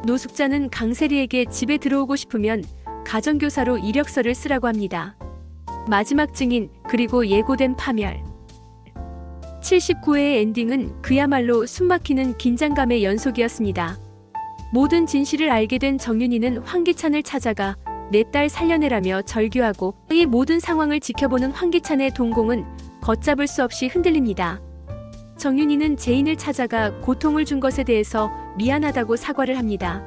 노숙자는 강세리에게 집에 들어오고 싶으면 가정교사로 이력서를 쓰라고 합니다. 마지막 증인, 그리고 예고된 파멸. 79회의 엔딩은 그야말로 숨막히는 긴장감의 연속이었습니다. 모든 진실을 알게 된 정윤이는 황기찬을 찾아가 내 딸 살려내라며 절규하고 이 모든 상황을 지켜보는 황기찬의 동공은 걷잡을 수 없이 흔들립니다. 정윤이는 제인을 찾아가 고통을 준 것에 대해서 미안하다고 사과를 합니다.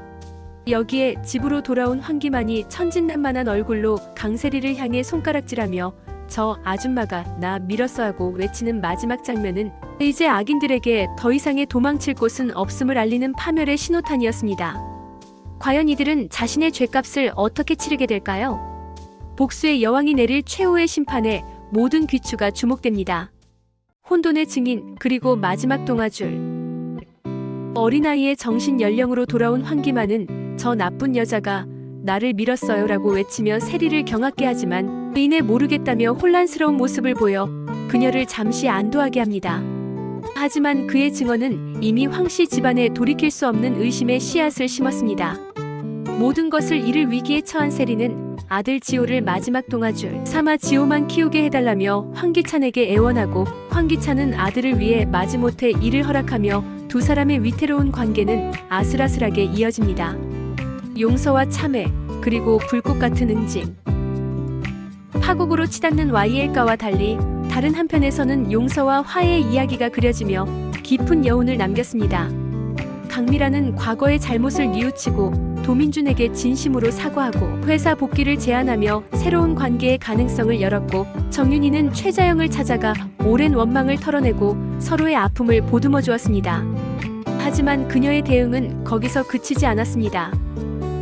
여기에 집으로 돌아온 황기만이 천진난만한 얼굴로 강세리를 향해 손가락질하며 저 아줌마가 나 밀었어 하고 외치는 마지막 장면은 이제 악인들에게 더 이상의 도망칠 곳은 없음을 알리는 파멸의 신호탄이었습니다. 과연 이들은 자신의 죄값을 어떻게 치르게 될까요? 복수의 여왕이 내릴 최후의 심판에 모든 귀추가 주목됩니다. 혼돈의 증인, 그리고 마지막 동화줄. 어린아이의 정신 연령으로 돌아온 황기만은 저 나쁜 여자가 나를 밀었어요 라고 외치며 세리를 경악게 하지만 이내 모르겠다며 혼란스러운 모습을 보여 그녀를 잠시 안도하게 합니다. 하지만 그의 증언은 이미 황씨 집안에 돌이킬 수 없는 의심의 씨앗을 심었습니다. 모든 것을 잃을 위기에 처한 세리는 아들 지호를 마지막 동화줄 삼아 지호만 키우게 해달라며 황기찬에게 애원하고 황기찬은 아들을 위해 마지못해 이를 허락하며 두 사람의 위태로운 관계는 아슬아슬하게 이어집니다. 용서와 참회, 그리고 불꽃 같은 응징. 파국으로 치닫는 YL가와 달리 다른 한편에서는 용서와 화해의 이야기가 그려지며 깊은 여운을 남겼습니다. 강미라는 과거의 잘못을 뉘우치고 도민준에게 진심으로 사과하고 회사 복귀를 제안하며 새로운 관계의 가능성을 열었고, 정윤이는 최자영을 찾아가 오랜 원망을 털어내고 서로의 아픔을 보듬어 주었습니다. 하지만 그녀의 대응은 거기서 그치지 않았습니다.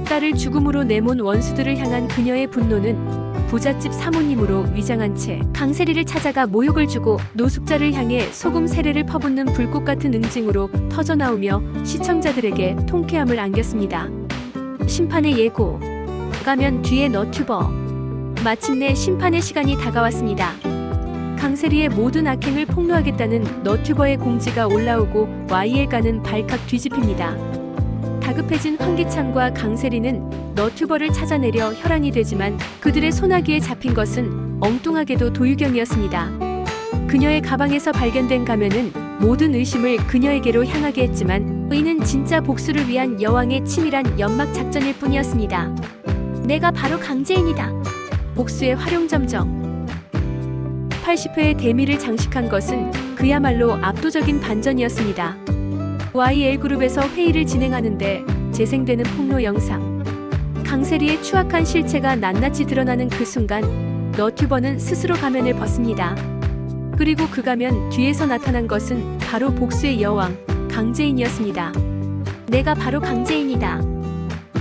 딸을 죽음으로 내몬 원수들을 향한 그녀의 분노는 부잣집 사모님으로 위장한 채 강세리를 찾아가 모욕을 주고 노숙자를 향해 소금 세례를 퍼붓는 불꽃 같은 응징으로 터져나오며 시청자들에게 통쾌함을 안겼습니다. 심판의 예고. 가면 뒤에 너튜버. 마침내 심판의 시간이 다가왔습니다. 강세리의 모든 악행을 폭로하겠다는 너튜버의 공지가 올라오고 YL가는 발칵 뒤집힙니다. 다급해진 황기찬과 강세리는 너튜버를 찾아내려 혈안이 되지만 그들의 소나기에 잡힌 것은 엉뚱하게도 도유경이었습니다. 그녀의 가방에서 발견된 가면은 모든 의심을 그녀에게로 향하게 했지만 이는 진짜 복수를 위한 여왕의 치밀한 연막 작전일 뿐이었습니다. 내가 바로 강재인이다. 복수의 활용점정. 80회의 대미를 장식한 것은 그야말로 압도적인 반전이었습니다. YL그룹에서 회의를 진행하는데 재생되는 폭로 영상. 강세리의 추악한 실체가 낱낱이 드러나는 그 순간 너튜버는 스스로 가면을 벗습니다. 그리고 그 가면 뒤에서 나타난 것은 바로 복수의 여왕, 강재인이었습니다. 내가 바로 강재인이다.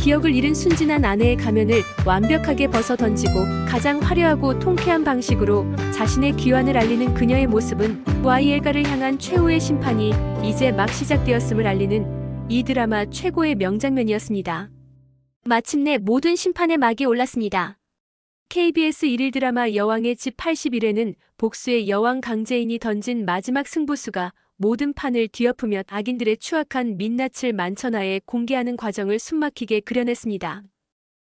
기억을 잃은 순진한 아내의 가면을 완벽하게 벗어 던지고 가장 화려하고 통쾌한 방식으로 자신의 귀환을 알리는 그녀의 모습은 YL가를 향한 최후의 심판이 이제 막 시작되었음을 알리는 이 드라마 최고의 명장면이었습니다. 마침내 모든 심판의 막이 올랐습니다. KBS 1일 드라마 여왕의 집 81회는 복수의 여왕 강재인이 던진 마지막 승부수가 모든 판을 뒤엎으며 악인들의 추악한 민낯을 만천하에 공개하는 과정을 숨막히게 그려냈습니다.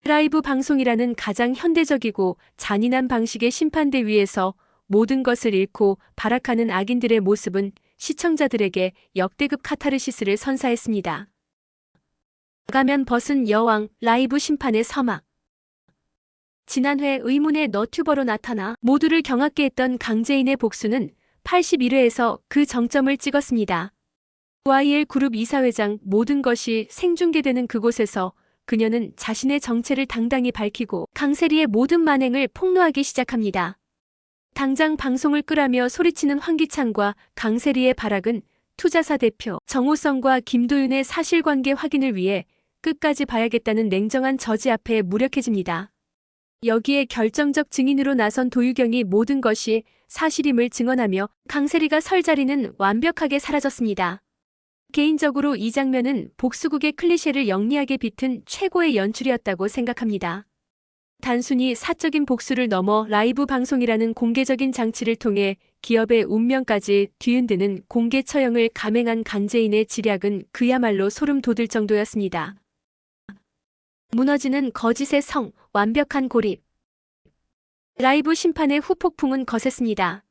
라이브 방송이라는 가장 현대적이고 잔인한 방식의 심판대 위에서 모든 것을 잃고 발악하는 악인들의 모습은 시청자들에게 역대급 카타르시스를 선사했습니다. 가면 벗은 여왕, 라이브 심판의 서막. 지난 회 의문의 너튜버로 나타나 모두를 경악게 했던 강재인의 복수는 81회에서 그 정점을 찍었습니다. YL 그룹 이사회장 모든 것이 생중계되는 그곳에서 그녀는 자신의 정체를 당당히 밝히고 강세리의 모든 만행을 폭로하기 시작합니다. 당장 방송을 끄라며 소리치는 황기찬과 강세리의 발악은 투자사 대표 정호성과 김도윤의 사실관계 확인을 위해 끝까지 봐야겠다는 냉정한 저지 앞에 무력해집니다. 여기에 결정적 증인으로 나선 도유경이 모든 것이 사실임을 증언하며 강세리가 설 자리는 완벽하게 사라졌습니다. 개인적으로 이 장면은 복수국의 클리셰를 영리하게 비튼 최고의 연출이었다고 생각합니다. 단순히 사적인 복수를 넘어 라이브 방송이라는 공개적인 장치를 통해 기업의 운명까지 뒤흔드는 공개 처형을 감행한 강재인의 지략은 그야말로 소름 돋을 정도였습니다. 무너지는 거짓의 성, 완벽한 고립. 라이브 심판의 후폭풍은 거셌습니다.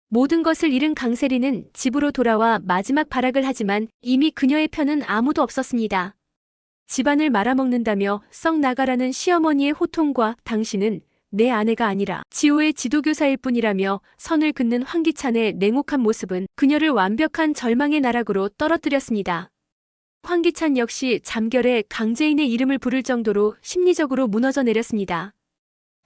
모든 것을 잃은 강세리는 집으로 돌아와 마지막 발악을 하지만 이미 그녀의 편은 아무도 없었습니다. 집안을 말아먹는다며 썩 나가라는 시어머니의 호통과 당신은 내 아내가 아니라 지호의 지도교사일 뿐이라며 선을 긋는 황기찬의 냉혹한 모습은 그녀를 완벽한 절망의 나락으로 떨어뜨렸습니다. 황기찬 역시 잠결에 강재인의 이름을 부를 정도로 심리적으로 무너져 내렸습니다.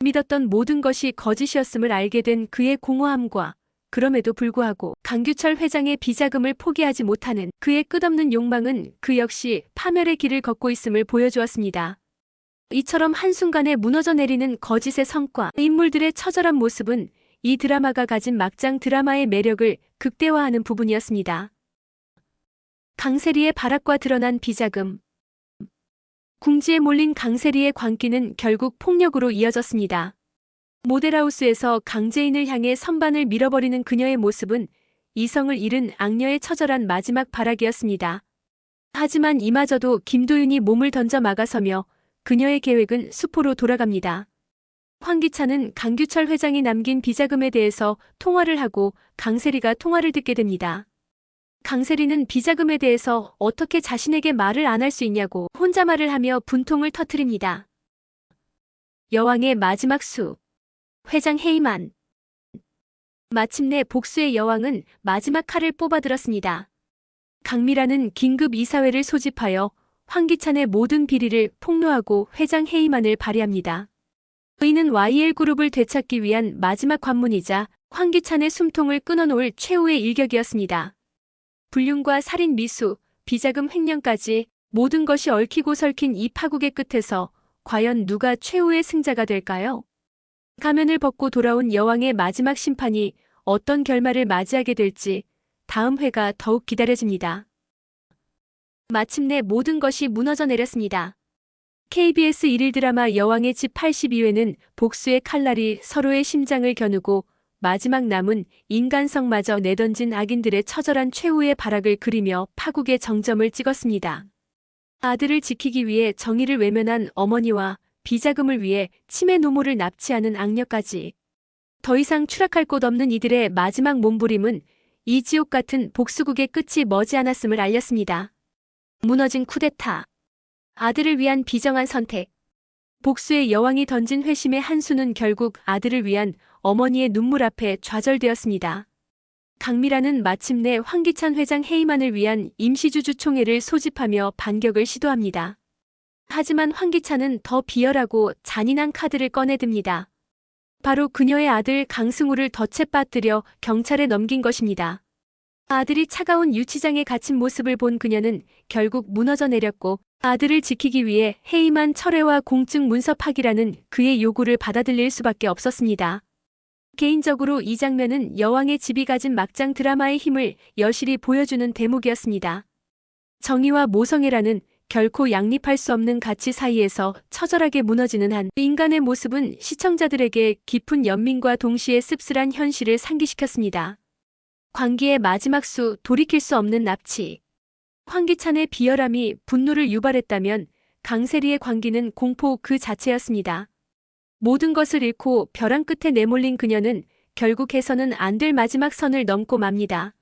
믿었던 모든 것이 거짓이었음을 알게 된 그의 공허함과 그럼에도 불구하고 강규철 회장의 비자금을 포기하지 못하는 그의 끝없는 욕망은 그 역시 파멸의 길을 걷고 있음을 보여주었습니다. 이처럼 한순간에 무너져 내리는 거짓의 성과, 인물들의 처절한 모습은 이 드라마가 가진 막장 드라마의 매력을 극대화하는 부분이었습니다. 강세리의 발악과 드러난 비자금. 궁지에 몰린 강세리의 광기는 결국 폭력으로 이어졌습니다. 모델하우스에서 강재인을 향해 선반을 밀어버리는 그녀의 모습은 이성을 잃은 악녀의 처절한 마지막 발악이었습니다. 하지만 이마저도 김도윤이 몸을 던져 막아서며 그녀의 계획은 수포로 돌아갑니다. 황기찬은 강규철 회장이 남긴 비자금에 대해서 통화를 하고 강세리가 통화를 듣게 됩니다. 강세리는 비자금에 대해서 어떻게 자신에게 말을 안 할 수 있냐고 혼자 말을 하며 분통을 터뜨립니다. 여왕의 마지막 수. 회장 해임안. 마침내 복수의 여왕은 마지막 칼을 뽑아들었습니다. 강미라는 긴급 이사회를 소집하여 황기찬의 모든 비리를 폭로하고 회장 해임안을 발의합니다. 이는 YL그룹을 되찾기 위한 마지막 관문이자 황기찬의 숨통을 끊어놓을 최후의 일격이었습니다. 불륜과 살인 미수, 비자금 횡령까지 모든 것이 얽히고 설킨 이 파국의 끝에서 과연 누가 최후의 승자가 될까요? 가면을 벗고 돌아온 여왕의 마지막 심판이 어떤 결말을 맞이하게 될지 다음 회가 더욱 기다려집니다. 마침내 모든 것이 무너져 내렸습니다. KBS 1일 드라마 여왕의 집 82회는 복수의 칼날이 서로의 심장을 겨누고 마지막 남은 인간성마저 내던진 악인들의 처절한 최후의 발악을 그리며 파국의 정점을 찍었습니다. 아들을 지키기 위해 정의를 외면한 어머니와 비자금을 위해 치매 노모를 납치하는 악녀까지. 더 이상 추락할 곳 없는 이들의 마지막 몸부림은 이 지옥 같은 복수국의 끝이 머지않았음을 알렸습니다. 무너진 쿠데타. 아들을 위한 비정한 선택. 복수의 여왕이 던진 회심의 한 수는 결국 아들을 위한 어머니의 눈물 앞에 좌절되었습니다. 강미라는 마침내 황기찬 회장 해임안을 위한 임시주주총회를 소집하며 반격을 시도합니다. 하지만 황기찬은 더 비열하고 잔인한 카드를 꺼내듭니다. 바로 그녀의 아들 강승우를 덫에 빠뜨려 경찰에 넘긴 것입니다. 아들이 차가운 유치장에 갇힌 모습을 본 그녀는 결국 무너져 내렸고 아들을 지키기 위해 해임한 철회와 공증 문서 파기라는 그의 요구를 받아들일 수밖에 없었습니다. 개인적으로 이 장면은 여왕의 집이 가진 막장 드라마의 힘을 여실히 보여주는 대목이었습니다. 정의와 모성애라는 결코 양립할 수 없는 가치 사이에서 처절하게 무너지는 한 인간의 모습은 시청자들에게 깊은 연민과 동시에 씁쓸한 현실을 상기시켰습니다. 광기의 마지막 수, 돌이킬 수 없는 납치. 황기찬의 비열함이 분노를 유발했다면 강세리의 광기는 공포 그 자체였습니다. 모든 것을 잃고 벼랑 끝에 내몰린 그녀는 결국 해서는 안 될 마지막 선을 넘고 맙니다.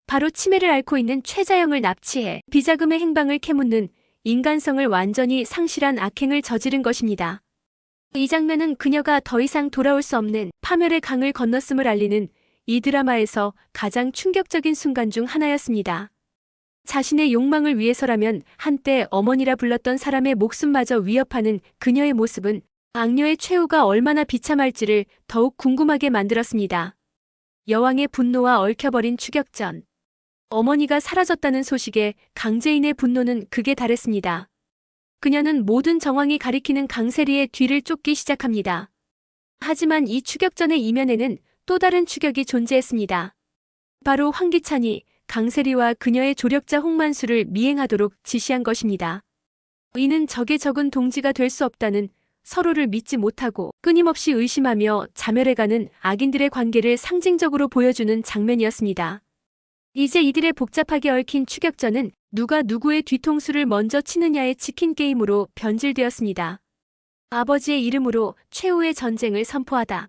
바로 치매를 앓고 있는 최자영을 납치해 비자금의 행방을 캐묻는 인간성을 완전히 상실한 악행을 저지른 것입니다. 이 장면은 그녀가 더 이상 돌아올 수 없는 파멸의 강을 건넜음을 알리는 이 드라마에서 가장 충격적인 순간 중 하나였습니다. 자신의 욕망을 위해서라면 한때 어머니라 불렀던 사람의 목숨마저 위협하는 그녀의 모습은 악녀의 최후가 얼마나 비참할지를 더욱 궁금하게 만들었습니다. 여왕의 분노와 얽혀버린 추격전. 어머니가 사라졌다는 소식에 강재인의 분노는 극에 달했습니다. 그녀는 모든 정황이 가리키는 강세리의 뒤를 쫓기 시작합니다. 하지만 이 추격전의 이면에는 또 다른 추격이 존재했습니다. 바로 황기찬이 강세리와 그녀의 조력자 홍만수를 미행하도록 지시한 것입니다. 이는 적의 적은 동지가 될 수 없다는, 서로를 믿지 못하고 끊임없이 의심하며 자멸해가는 악인들의 관계를 상징적으로 보여주는 장면이었습니다. 이제 이들의 복잡하게 얽힌 추격전은 누가 누구의 뒤통수를 먼저 치느냐의 치킨 게임으로 변질되었습니다. 아버지의 이름으로 최후의 전쟁을 선포하다.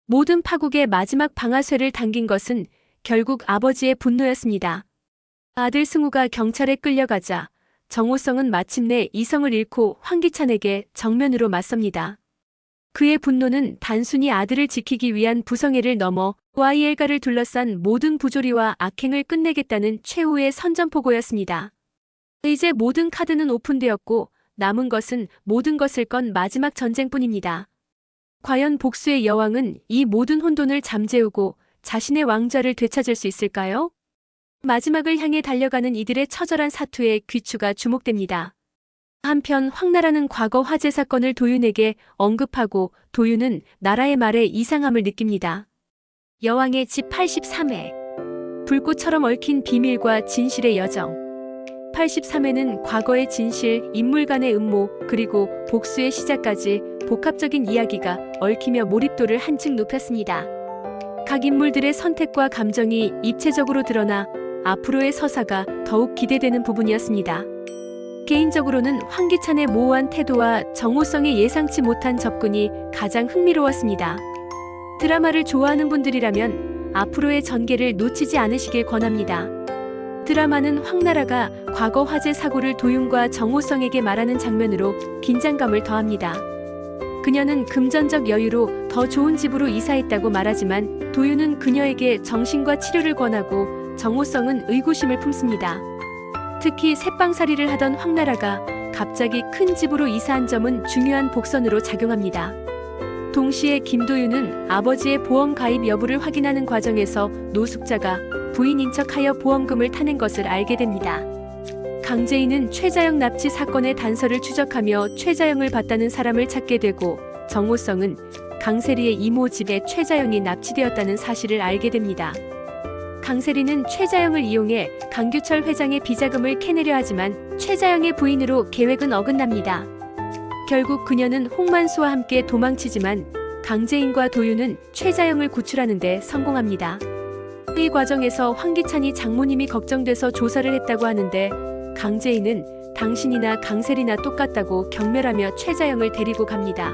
모든 파국의 마지막 방아쇠를 당긴 것은 결국 아버지의 분노였습니다. 아들 승우가 경찰에 끌려가자 정호성은 마침내 이성을 잃고 황기찬에게 정면으로 맞섭니다. 그의 분노는 단순히 아들을 지키기 위한 부성애를 넘어 YL가를 둘러싼 모든 부조리와 악행을 끝내겠다는 최후의 선전포고였습니다. 이제 모든 카드는 오픈되었고 남은 것은 모든 것을 건 마지막 전쟁뿐입니다. 과연 복수의 여왕은 이 모든 혼돈을 잠재우고 자신의 왕좌를 되찾을 수 있을까요? 마지막을 향해 달려가는 이들의 처절한 사투에 귀추가 주목됩니다. 한편 황나라는 과거 화재 사건을 도윤에게 언급하고 도윤은 나라의 말에 이상함을 느낍니다. 여왕의 집 83회. 불꽃처럼 얽힌 비밀과 진실의 여정. 83회는 과거의 진실, 인물 간의 음모, 그리고 복수의 시작까지 복합적인 이야기가 얽히며 몰입도를 한층 높였습니다. 각 인물들의 선택과 감정이 입체적으로 드러나 앞으로의 서사가 더욱 기대되는 부분이었습니다. 개인적으로는 황기찬의 모호한 태도와 정호성의 예상치 못한 접근이 가장 흥미로웠습니다. 드라마를 좋아하는 분들이라면 앞으로의 전개를 놓치지 않으시길 권합니다. 드라마는 황나라가 과거 화재 사고를 도윤과 정호성에게 말하는 장면으로 긴장감을 더합니다. 그녀는 금전적 여유로 더 좋은 집으로 이사했다고 말하지만 도윤은 그녀에게 정신과 치료를 권하고 정호성은 의구심을 품습니다. 특히 새빵살이를 하던 황나라가 갑자기 큰 집으로 이사한 점은 중요한 복선으로 작용합니다. 동시에 김도윤은 아버지의 보험 가입 여부를 확인하는 과정에서 노숙자가 부인인 척하여 보험금을 타낸 것을 알게 됩니다. 강재인은 최자영 납치 사건의 단서를 추적하며 최자영을 봤다는 사람을 찾게 되고 정호성은 강세리의 이모 집에 최자영이 납치되었다는 사실을 알게 됩니다. 강세리는 최자영을 이용해 강규철 회장의 비자금을 캐내려 하지만 최자영의 부인으로 계획은 어긋납니다. 결국 그녀는 홍만수와 함께 도망치지만 강재인과 도윤은 최자영을 구출하는 데 성공합니다. 이 과정에서 황기찬이 장모님이 걱정돼서 조사를 했다고 하는데 강재인은 당신이나 강세리나 똑같다고 경멸하며 최자영을 데리고 갑니다.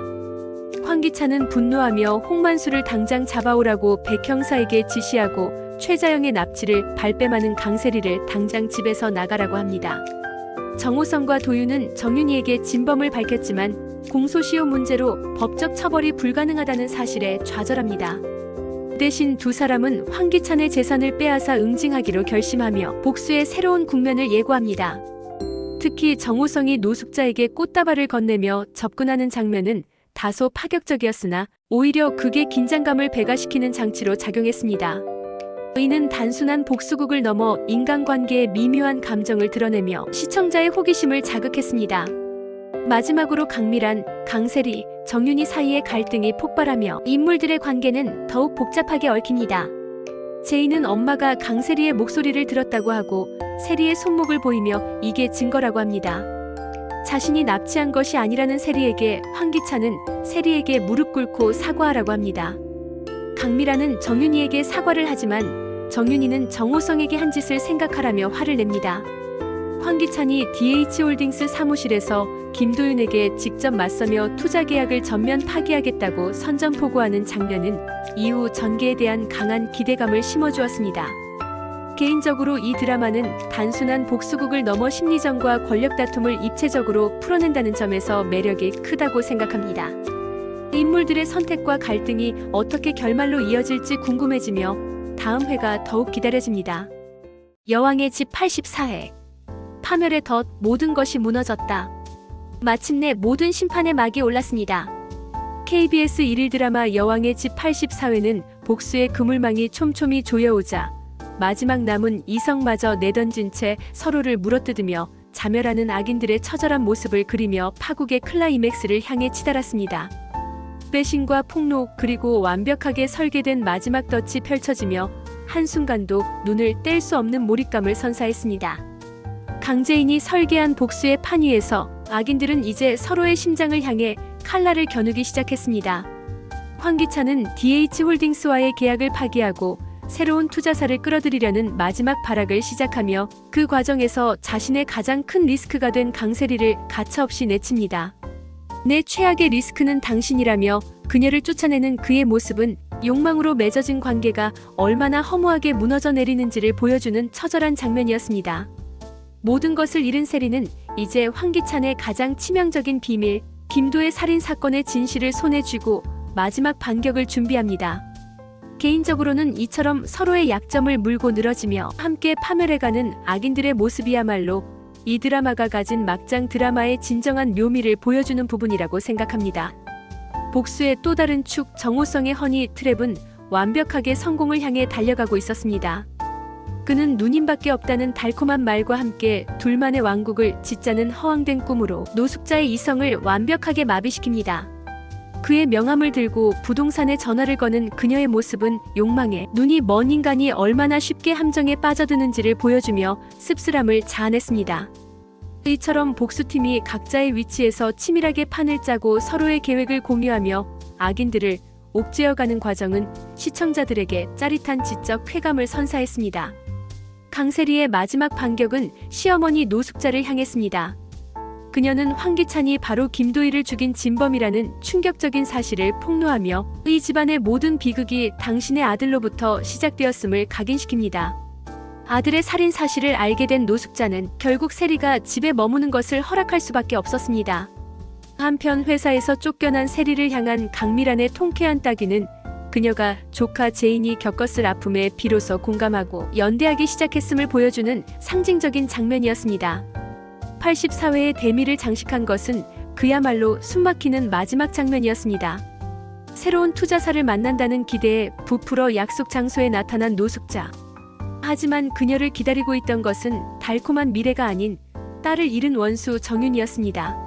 황기찬은 분노하며 홍만수를 당장 잡아오라고 백 형사에게 지시하고 최자영의 납치를 발뺌하는 강세리를 당장 집에서 나가라고 합니다. 정호성과 도윤은 정윤이에게 진범을 밝혔지만 공소시효 문제로 법적 처벌이 불가능하다는 사실에 좌절합니다. 대신 두 사람은 황기찬의 재산을 빼앗아 응징하기로 결심하며 복수의 새로운 국면을 예고합니다. 특히 정호성이 노숙자에게 꽃다발을 건네며 접근하는 장면은 다소 파격적이었으나 오히려 극의 긴장감을 배가시키는 장치로 작용했습니다. 이는 단순한 복수극을 넘어 인간관계의 미묘한 감정을 드러내며 시청자의 호기심을 자극했습니다. 마지막으로 강미란, 강세리, 정윤희 사이의 갈등이 폭발하며 인물들의 관계는 더욱 복잡하게 얽힙니다. 제이는 엄마가 강세리의 목소리를 들었다고 하고 세리의 손목을 보이며 이게 증거라고 합니다. 자신이 납치한 것이 아니라는 세리에게 황기찬은 세리에게 무릎 꿇고 사과하라고 합니다. 강미란은 정윤희에게 사과를 하지만 정윤희는 정호성에게 한 짓을 생각하라며 화를 냅니다. 황기찬이 DH홀딩스 사무실에서 김도윤에게 직접 맞서며 투자 계약을 전면 파기하겠다고 선전포고하는 장면은 이후 전개에 대한 강한 기대감을 심어주었습니다. 개인적으로 이 드라마는 단순한 복수극을 넘어 심리전과 권력 다툼을 입체적으로 풀어낸다는 점에서 매력이 크다고 생각합니다. 인물들의 선택과 갈등이 어떻게 결말로 이어질지 궁금해지며 다음 회가 더욱 기다려집니다. 여왕의 집 84회. 파멸의 덫, 모든 것이 무너졌다. 마침내 모든 심판의 막이 올랐습니다. KBS 1일 드라마 여왕의 집 84회는 복수의 그물망이 촘촘히 조여오자 마지막 남은 이성마저 내던진 채 서로를 물어뜯으며 자멸하는 악인들의 처절한 모습을 그리며 파국의 클라이맥스를 향해 치달았습니다. 배신과 폭로 그리고 완벽하게 설계된 마지막 덫이 펼쳐지며 한순간도 눈을 뗄 수 없는 몰입감을 선사했습니다. 강재인이 설계한 복수의 판 위에서 악인들은 이제 서로의 심장을 향해 칼날을 겨누기 시작했습니다. 황기찬은 DH홀딩스와의 계약을 파기하고 새로운 투자사를 끌어들이려는 마지막 발악을 시작하며 그 과정에서 자신의 가장 큰 리스크가 된 강세리를 가차없이 내칩니다. 내 최악의 리스크는 당신이라며 그녀를 쫓아내는 그의 모습은 욕망으로 맺어진 관계가 얼마나 허무하게 무너져 내리는지를 보여주는 처절한 장면이었습니다. 모든 것을 잃은 세리는 이제 황기찬의 가장 치명적인 비밀, 김도의 살인 사건의 진실을 손에 쥐고 마지막 반격을 준비합니다. 개인적으로는 이처럼 서로의 약점을 물고 늘어지며 함께 파멸해가는 악인들의 모습이야말로 이 드라마가 가진 막장 드라마의 진정한 묘미를 보여주는 부분이라고 생각합니다. 복수의 또 다른 축, 정호성의 허니 트랩은 완벽하게 성공을 향해 달려가고 있었습니다. 그는 누님밖에 없다는 달콤한 말과 함께 둘만의 왕국을 짓자는 허황된 꿈으로 노숙자의 이성을 완벽하게 마비시킵니다. 그의 명함을 들고 부동산에 전화를 거는 그녀의 모습은 욕망에 눈이 먼 인간이 얼마나 쉽게 함정에 빠져드는지를 보여주며 씁쓸함을 자아냈습니다. 이처럼 복수팀이 각자의 위치에서 치밀하게 판을 짜고 서로의 계획을 공유하며 악인들을 옥죄어가는 과정은 시청자들에게 짜릿한 지적 쾌감을 선사했습니다. 강세리의 마지막 반격은 시어머니 노숙자를 향했습니다. 그녀는 황기찬이 바로 김도희를 죽인 진범이라는 충격적인 사실을 폭로하며 이 집안의 모든 비극이 당신의 아들로부터 시작되었음을 각인시킵니다. 아들의 살인 사실을 알게 된 노숙자는 결국 세리가 집에 머무는 것을 허락할 수밖에 없었습니다. 한편 회사에서 쫓겨난 세리를 향한 강미란의 통쾌한 따귀는 그녀가 조카 제인이 겪었을 아픔에 비로소 공감하고 연대하기 시작했음을 보여주는 상징적인 장면이었습니다. 84회의 대미를 장식한 것은 그야말로 숨막히는 마지막 장면이었습니다. 새로운 투자사를 만난다는 기대에 부풀어 약속 장소에 나타난 노숙자. 하지만 그녀를 기다리고 있던 것은 달콤한 미래가 아닌 딸을 잃은 원수 정윤이었습니다.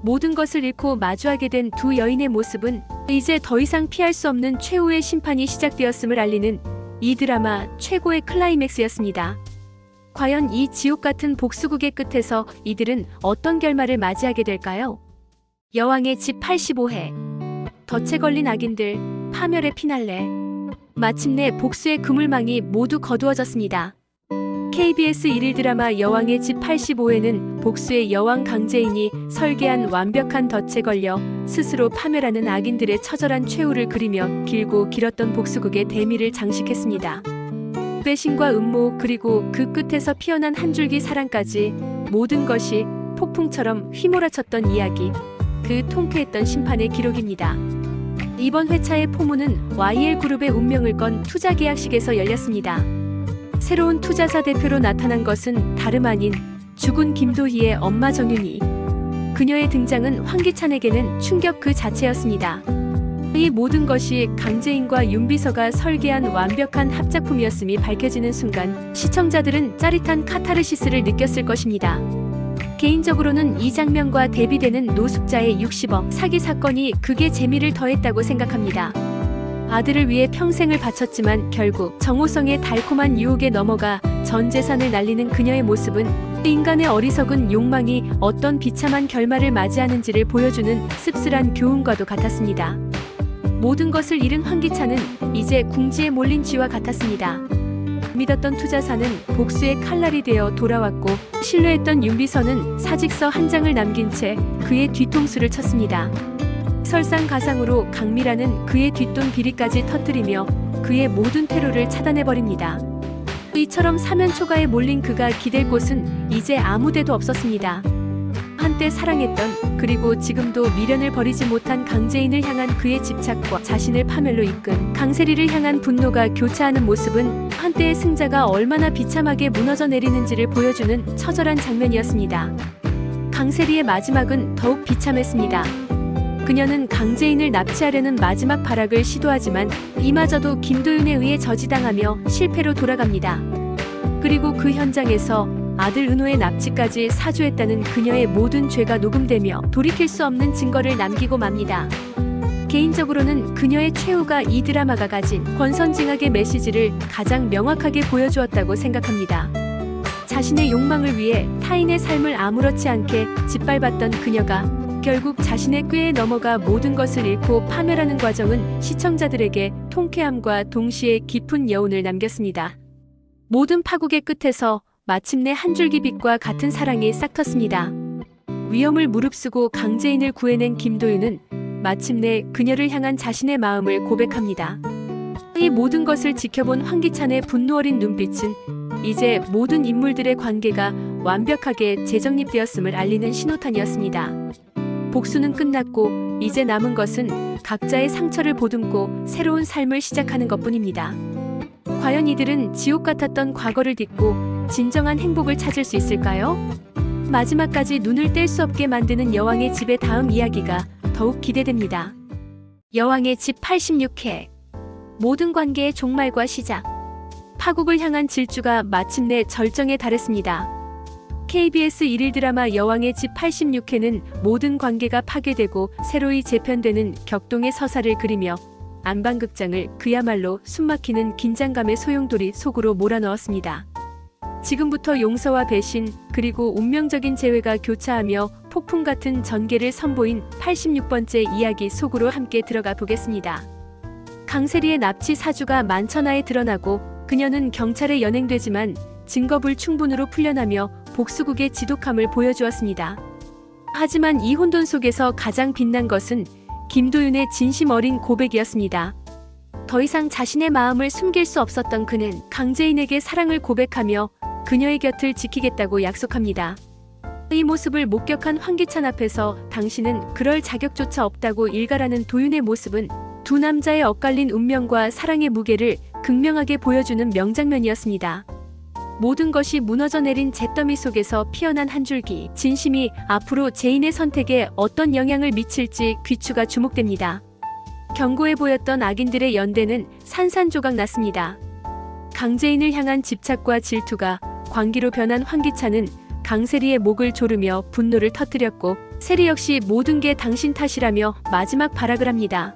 모든 것을 잃고 마주하게 된 두 여인의 모습은 이제 더 이상 피할 수 없는 최후의 심판이 시작되었음을 알리는 이 드라마 최고의 클라이맥스였습니다. 과연 이 지옥 같은 복수극의 끝에서 이들은 어떤 결말을 맞이하게 될까요? 여왕의 집 85회. 덫에 걸린 악인들, 파멸의 피날레. 마침내 복수의 그물망이 모두 거두어졌습니다. KBS 1일 드라마 여왕의 집 85회는 복수의 여왕 강재인이 설계한 완벽한 덫에 걸려 스스로 파멸하는 악인들의 처절한 최후를 그리며 길고 길었던 복수극의 대미를 장식했습니다. 배신과 음모 그리고 그 끝에서 피어난 한 줄기 사랑까지 모든 것이 폭풍처럼 휘몰아쳤던 이야기, 그 통쾌했던 심판의 기록입니다. 이번 회차의 포문은 YL그룹의 운명을 건 투자 계약식에서 열렸습니다. 새로운 투자사 대표로 나타난 것은 다름 아닌 죽은 김도희의 엄마 정윤희. 그녀의 등장은 황기찬에게는 충격 그 자체였습니다. 이 모든 것이 강재인과 윤비서가 설계한 완벽한 합작품이었음이 밝혀지는 순간 시청자들은 짜릿한 카타르시스를 느꼈을 것입니다. 개인적으로는 이 장면과 대비되는 노숙자의 60억 사기 사건이 극의 재미를 더했다고 생각합니다. 아들을 위해 평생을 바쳤지만 결국 정호성의 달콤한 유혹에 넘어가 전 재산을 날리는 그녀의 모습은 인간의 어리석은 욕망이 어떤 비참한 결말을 맞이하는지를 보여주는 씁쓸한 교훈과도 같았습니다. 모든 것을 잃은 황기찬은 이제 궁지에 몰린 쥐와 같았습니다. 믿었던 투자사는 복수의 칼날이 되어 돌아왔고 신뢰했던 윤비서는 사직서 한 장을 남긴 채 그의 뒤통수를 쳤습니다. 설상가상으로 강미라는 그의 뒷돈 비리까지 터뜨리며 그의 모든 퇴로를 차단해버립니다. 이처럼 사면초가에 몰린 그가 기댈 곳은 이제 아무데도 없었습니다. 한때 사랑했던 그리고 지금도 미련을 버리지 못한 강재인을 향한 그의 집착과 자신을 파멸로 이끈 강세리를 향한 분노가 교차하는 모습은 한때의 승자가 얼마나 비참하게 무너져 내리는지를 보여주는 처절한 장면이었습니다. 강세리의 마지막은 더욱 비참했습니다. 그녀는 강재인을 납치하려는 마지막 발악을 시도하지만 이마저도 김도윤에 의해 저지당하며 실패로 돌아갑니다. 그리고 그 현장에서 아들 은호의 납치까지 사주했다는 그녀의 모든 죄가 녹음되며 돌이킬 수 없는 증거를 남기고 맙니다. 개인적으로는 그녀의 최후가 이 드라마가 가진 권선징악의 메시지를 가장 명확하게 보여주었다고 생각합니다. 자신의 욕망을 위해 타인의 삶을 아무렇지 않게 짓밟았던 그녀가 결국 자신의 꾀에 넘어가 모든 것을 잃고 파멸하는 과정은 시청자들에게 통쾌함과 동시에 깊은 여운을 남겼습니다. 모든 파국의 끝에서 마침내 한 줄기 빛과 같은 사랑이 싹텄습니다. 위험을 무릅쓰고 강재인을 구해낸 김도윤은 마침내 그녀를 향한 자신의 마음을 고백합니다. 이 모든 것을 지켜본 황기찬의 분노 어린 눈빛은 이제 모든 인물들의 관계가 완벽하게 재정립되었음을 알리는 신호탄이었습니다. 복수는 끝났고 이제 남은 것은 각자의 상처를 보듬고 새로운 삶을 시작하는 것뿐입니다. 과연 이들은 지옥 같았던 과거를 딛고 진정한 행복을 찾을 수 있을까요? 마지막까지 눈을 뗄 수 없게 만드는 여왕의 집의 다음 이야기가 더욱 기대됩니다. 여왕의 집 86회. 모든 관계의 종말과 시작. 파국을 향한 질주가 마침내 절정에 달했습니다. KBS 1일 드라마 여왕의 집 86회는 모든 관계가 파괴되고 새로이 재편되는 격동의 서사를 그리며 안방극장을 그야말로 숨막히는 긴장감의 소용돌이 속으로 몰아넣었습니다. 지금부터 용서와 배신 그리고 운명적인 재회가 교차하며 폭풍 같은 전개를 선보인 86번째 이야기 속으로 함께 들어가 보겠습니다. 강세리의 납치 사주가 만천하에 드러나고 그녀는 경찰에 연행되지만 증거불충분으로 풀려나며 복수국의 지독함을 보여주었습니다. 하지만 이 혼돈 속에서 가장 빛난 것은 김도윤의 진심 어린 고백이었습니다. 더 이상 자신의 마음을 숨길 수 없었던 그는 강재인에게 사랑을 고백하며 그녀의 곁을 지키겠다고 약속합니다. 이 모습을 목격한 황기찬 앞에서 당신은 그럴 자격조차 없다고 일갈하는 도윤의 모습은 두 남자의 엇갈린 운명과 사랑의 무게를 극명하게 보여주는 명장면이었습니다. 모든 것이 무너져 내린 잿더미 속에서 피어난 한 줄기 진심이 앞으로 재인의 선택에 어떤 영향을 미칠지 귀추가 주목됩니다. 견고해 보였던 악인들의 연대는 산산조각 났습니다. 강재인을 향한 집착과 질투가 광기로 변한 황기찬은 강세리의 목을 조르며 분노를 터뜨렸고 세리 역시 모든 게 당신 탓이라며 마지막 발악을 합니다.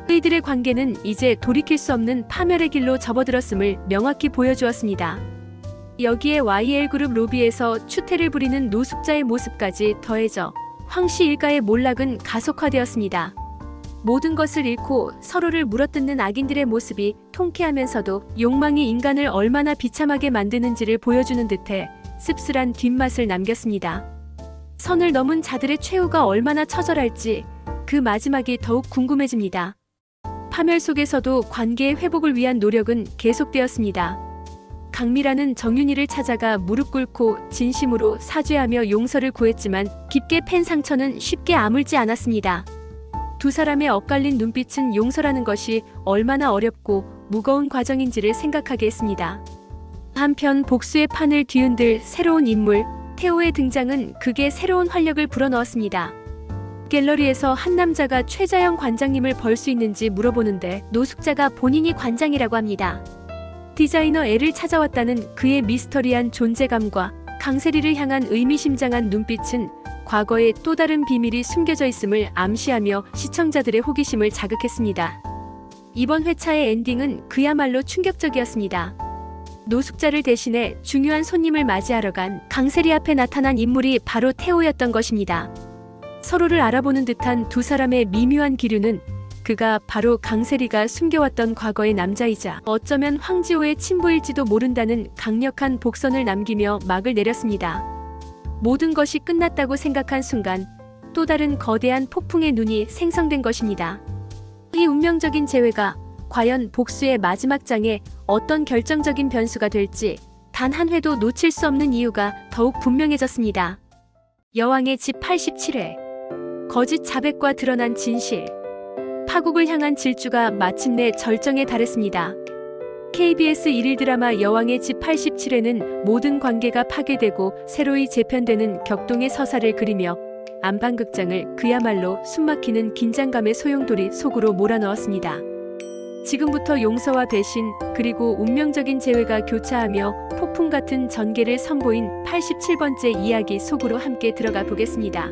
그이들의 관계는 이제 돌이킬 수 없는 파멸의 길로 접어들었음을 명확히 보여주었습니다. 여기에 YL그룹 로비에서 추태를 부리는 노숙자의 모습까지 더해져 황씨 일가의 몰락은 가속화되었습니다. 모든 것을 잃고 서로를 물어뜯는 악인들의 모습이 통쾌하면서도 욕망이 인간을 얼마나 비참하게 만드는지를 보여주는 듯해 씁쓸한 뒷맛을 남겼습니다. 선을 넘은 자들의 최후가 얼마나 처절할지 그 마지막이 더욱 궁금해집니다. 파멸 속에서도 관계의 회복을 위한 노력은 계속되었습니다. 강미라는 정윤이를 찾아가 무릎 꿇고 진심으로 사죄하며 용서를 구했지만 깊게 팬 상처는 쉽게 아물지 않았습니다. 두 사람의 엇갈린 눈빛은 용서라는 것이 얼마나 어렵고 무거운 과정인지를 생각하게 했습니다. 한편 복수의 판을 뒤흔들 새로운 인물 태호의 등장은 극에 새로운 활력을 불어넣었습니다. 갤러리에서 한 남자가 최자영 관장님을 벌 수 있는지 물어보는데 노숙자가 본인이 관장이라고 합니다. 디자이너 L을 찾아왔다는 그의 미스터리한 존재감과 강세리를 향한 의미심장한 눈빛은 과거에 또 다른 비밀이 숨겨져 있음을 암시하며 시청자들의 호기심을 자극했습니다. 이번 회차의 엔딩은 그야말로 충격적이었습니다. 노숙자를 대신해 중요한 손님을 맞이하러 간 강세리 앞에 나타난 인물이 바로 태호였던 것입니다. 서로를 알아보는 듯한 두 사람의 미묘한 기류는 그가 바로 강세리가 숨겨왔던 과거의 남자이자 어쩌면 황지호의 친부일지도 모른다는 강력한 복선을 남기며 막을 내렸습니다. 모든 것이 끝났다고 생각한 순간 또 다른 거대한 폭풍의 눈이 생성된 것입니다. 이 운명적인 재회가 과연 복수의 마지막 장에 어떤 결정적인 변수가 될지 단 한 회도 놓칠 수 없는 이유가 더욱 분명해졌습니다. 여왕의 집 87회. 거짓 자백과 드러난 진실. 파국을 향한 질주가 마침내 절정에 달했습니다. KBS 1일 드라마 여왕의 집 87회는 모든 관계가 파괴되고 새로이 재편되는 격동의 서사를 그리며 안방극장을 그야말로 숨막히는 긴장감의 소용돌이 속으로 몰아넣었습니다. 지금부터 용서와 배신 그리고 운명적인 재회가 교차하며 폭풍 같은 전개를 선보인 87번째 이야기 속으로 함께 들어가 보겠습니다.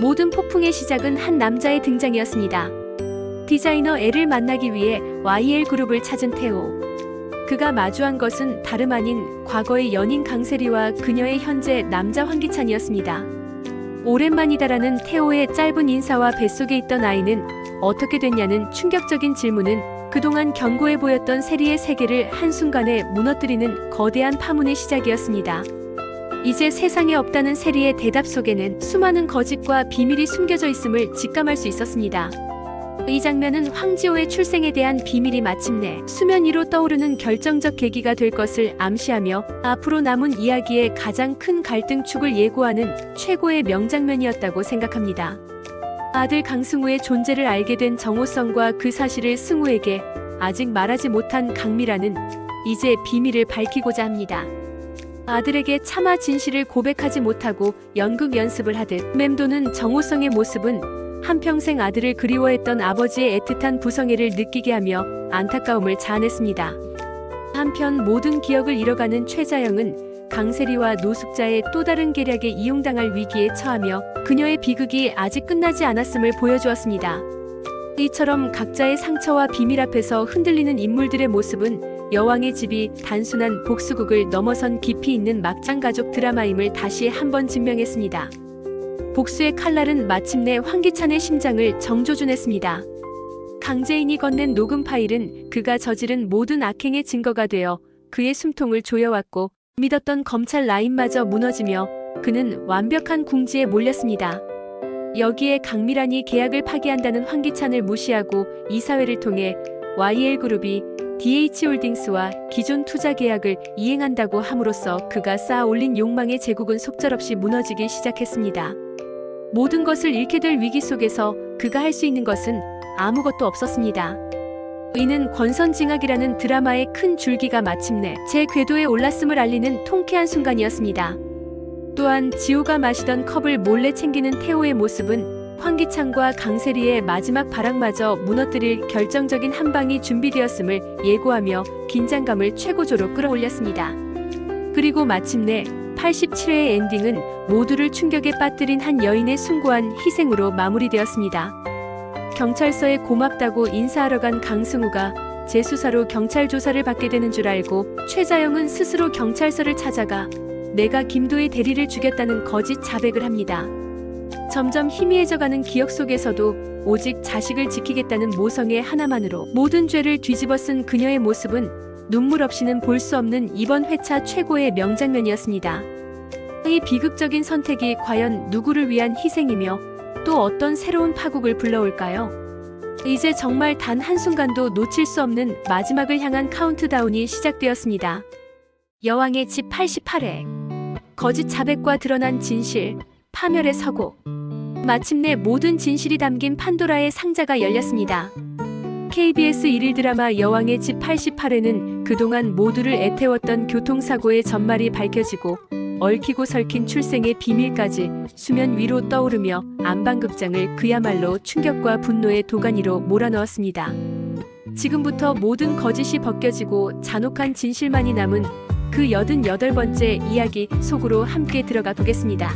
모든 폭풍의 시작은 한 남자의 등장이었습니다. 디자이너 L을 만나기 위해 YL그룹을 찾은 태호. 그가 마주한 것은 다름 아닌 과거의 연인 강세리와 그녀의 현재 남자 황기찬이었습니다. 오랜만이다라는 태호의 짧은 인사와 뱃속에 있던 아이는 어떻게 됐냐는 충격적인 질문은 그동안 견고해 보였던 세리의 세계를 한순간에 무너뜨리는 거대한 파문의 시작이었습니다. 이제 세상에 없다는 세리의 대답 속에는 수많은 거짓과 비밀이 숨겨져 있음을 직감할 수 있었습니다. 이 장면은 황지호의 출생에 대한 비밀이 마침내 수면 위로 떠오르는 결정적 계기가 될 것을 암시하며 앞으로 남은 이야기의 가장 큰 갈등축을 예고하는 최고의 명장면이었다고 생각합니다. 아들 강승우의 존재를 알게 된 정호성과 그 사실을 승우에게 아직 말하지 못한 강미라는 이제 비밀을 밝히고자 합니다. 아들에게 차마 진실을 고백하지 못하고 연극 연습을 하듯 맴도는 정호성의 모습은 한평생 아들을 그리워했던 아버지의 애틋한 부성애를 느끼게 하며 안타까움을 자아냈습니다. 한편 모든 기억을 잃어가는 최자영은 강세리와 노숙자의 또 다른 계략에 이용당할 위기에 처하며 그녀의 비극이 아직 끝나지 않았음을 보여주었습니다. 이처럼 각자의 상처와 비밀 앞에서 흔들리는 인물들의 모습은 여왕의 집이 단순한 복수극을 넘어선 깊이 있는 막장 가족 드라마임을 다시 한번 증명했습니다. 복수의 칼날은 마침내 황기찬의 심장을 정조준했습니다. 강재인이 건넨 녹음 파일은 그가 저지른 모든 악행의 증거가 되어 그의 숨통을 조여왔고 믿었던 검찰 라인마저 무너지며 그는 완벽한 궁지에 몰렸습니다. 여기에 강미란이 계약을 파기한다는 황기찬을 무시하고 이사회를 통해 YL그룹이 DH홀딩스와 기존 투자 계약을 이행한다고 함으로써 그가 쌓아 올린 욕망의 제국은 속절없이 무너지기 시작했습니다. 모든 것을 잃게 될 위기 속에서 그가 할 수 있는 것은 아무것도 없었습니다. 이는 권선징악이라는 드라마의 큰 줄기가 마침내 제 궤도에 올랐음을 알리는 통쾌한 순간이었습니다. 또한 지호가 마시던 컵을 몰래 챙기는 태호의 모습은 황기찬과 강세리의 마지막 발악마저 무너뜨릴 결정적인 한 방이 준비되었음을 예고하며 긴장감을 최고조로 끌어올렸습니다. 그리고 마침내 87회의 엔딩은 모두를 충격에 빠뜨린 한 여인의 숭고한 희생으로 마무리되었습니다. 경찰서에 고맙다고 인사하러 간 강승우가 재수사로 경찰 조사를 받게 되는 줄 알고 최자영은 스스로 경찰서를 찾아가 내가 김도의 대리를 죽였다는 거짓 자백을 합니다. 점점 희미해져가는 기억 속에서도 오직 자식을 지키겠다는 모성애 하나만으로 모든 죄를 뒤집어 쓴 그녀의 모습은 눈물 없이는 볼 수 없는 이번 회차 최고의 명장면이었습니다. 이 비극적인 선택이 과연 누구를 위한 희생이며 또 어떤 새로운 파국을 불러올까요? 이제 정말 단 한순간도 놓칠 수 없는 마지막을 향한 카운트다운이 시작되었습니다. 여왕의 집 88회. 거짓 자백과 드러난 진실, 파멸의 서고. 마침내 모든 진실이 담긴 판도라의 상자가 열렸습니다. KBS 1일 드라마 여왕의 집 88회는 그동안 모두를 애태웠던 교통사고의 전말이 밝혀지고 얽히고 설킨 출생의 비밀까지 수면 위로 떠오르며 안방극장을 그야말로 충격과 분노의 도가니로 몰아넣었습니다. 지금부터 모든 거짓이 벗겨지고 잔혹한 진실만이 남은 그 88번째 이야기 속으로 함께 들어가 보겠습니다.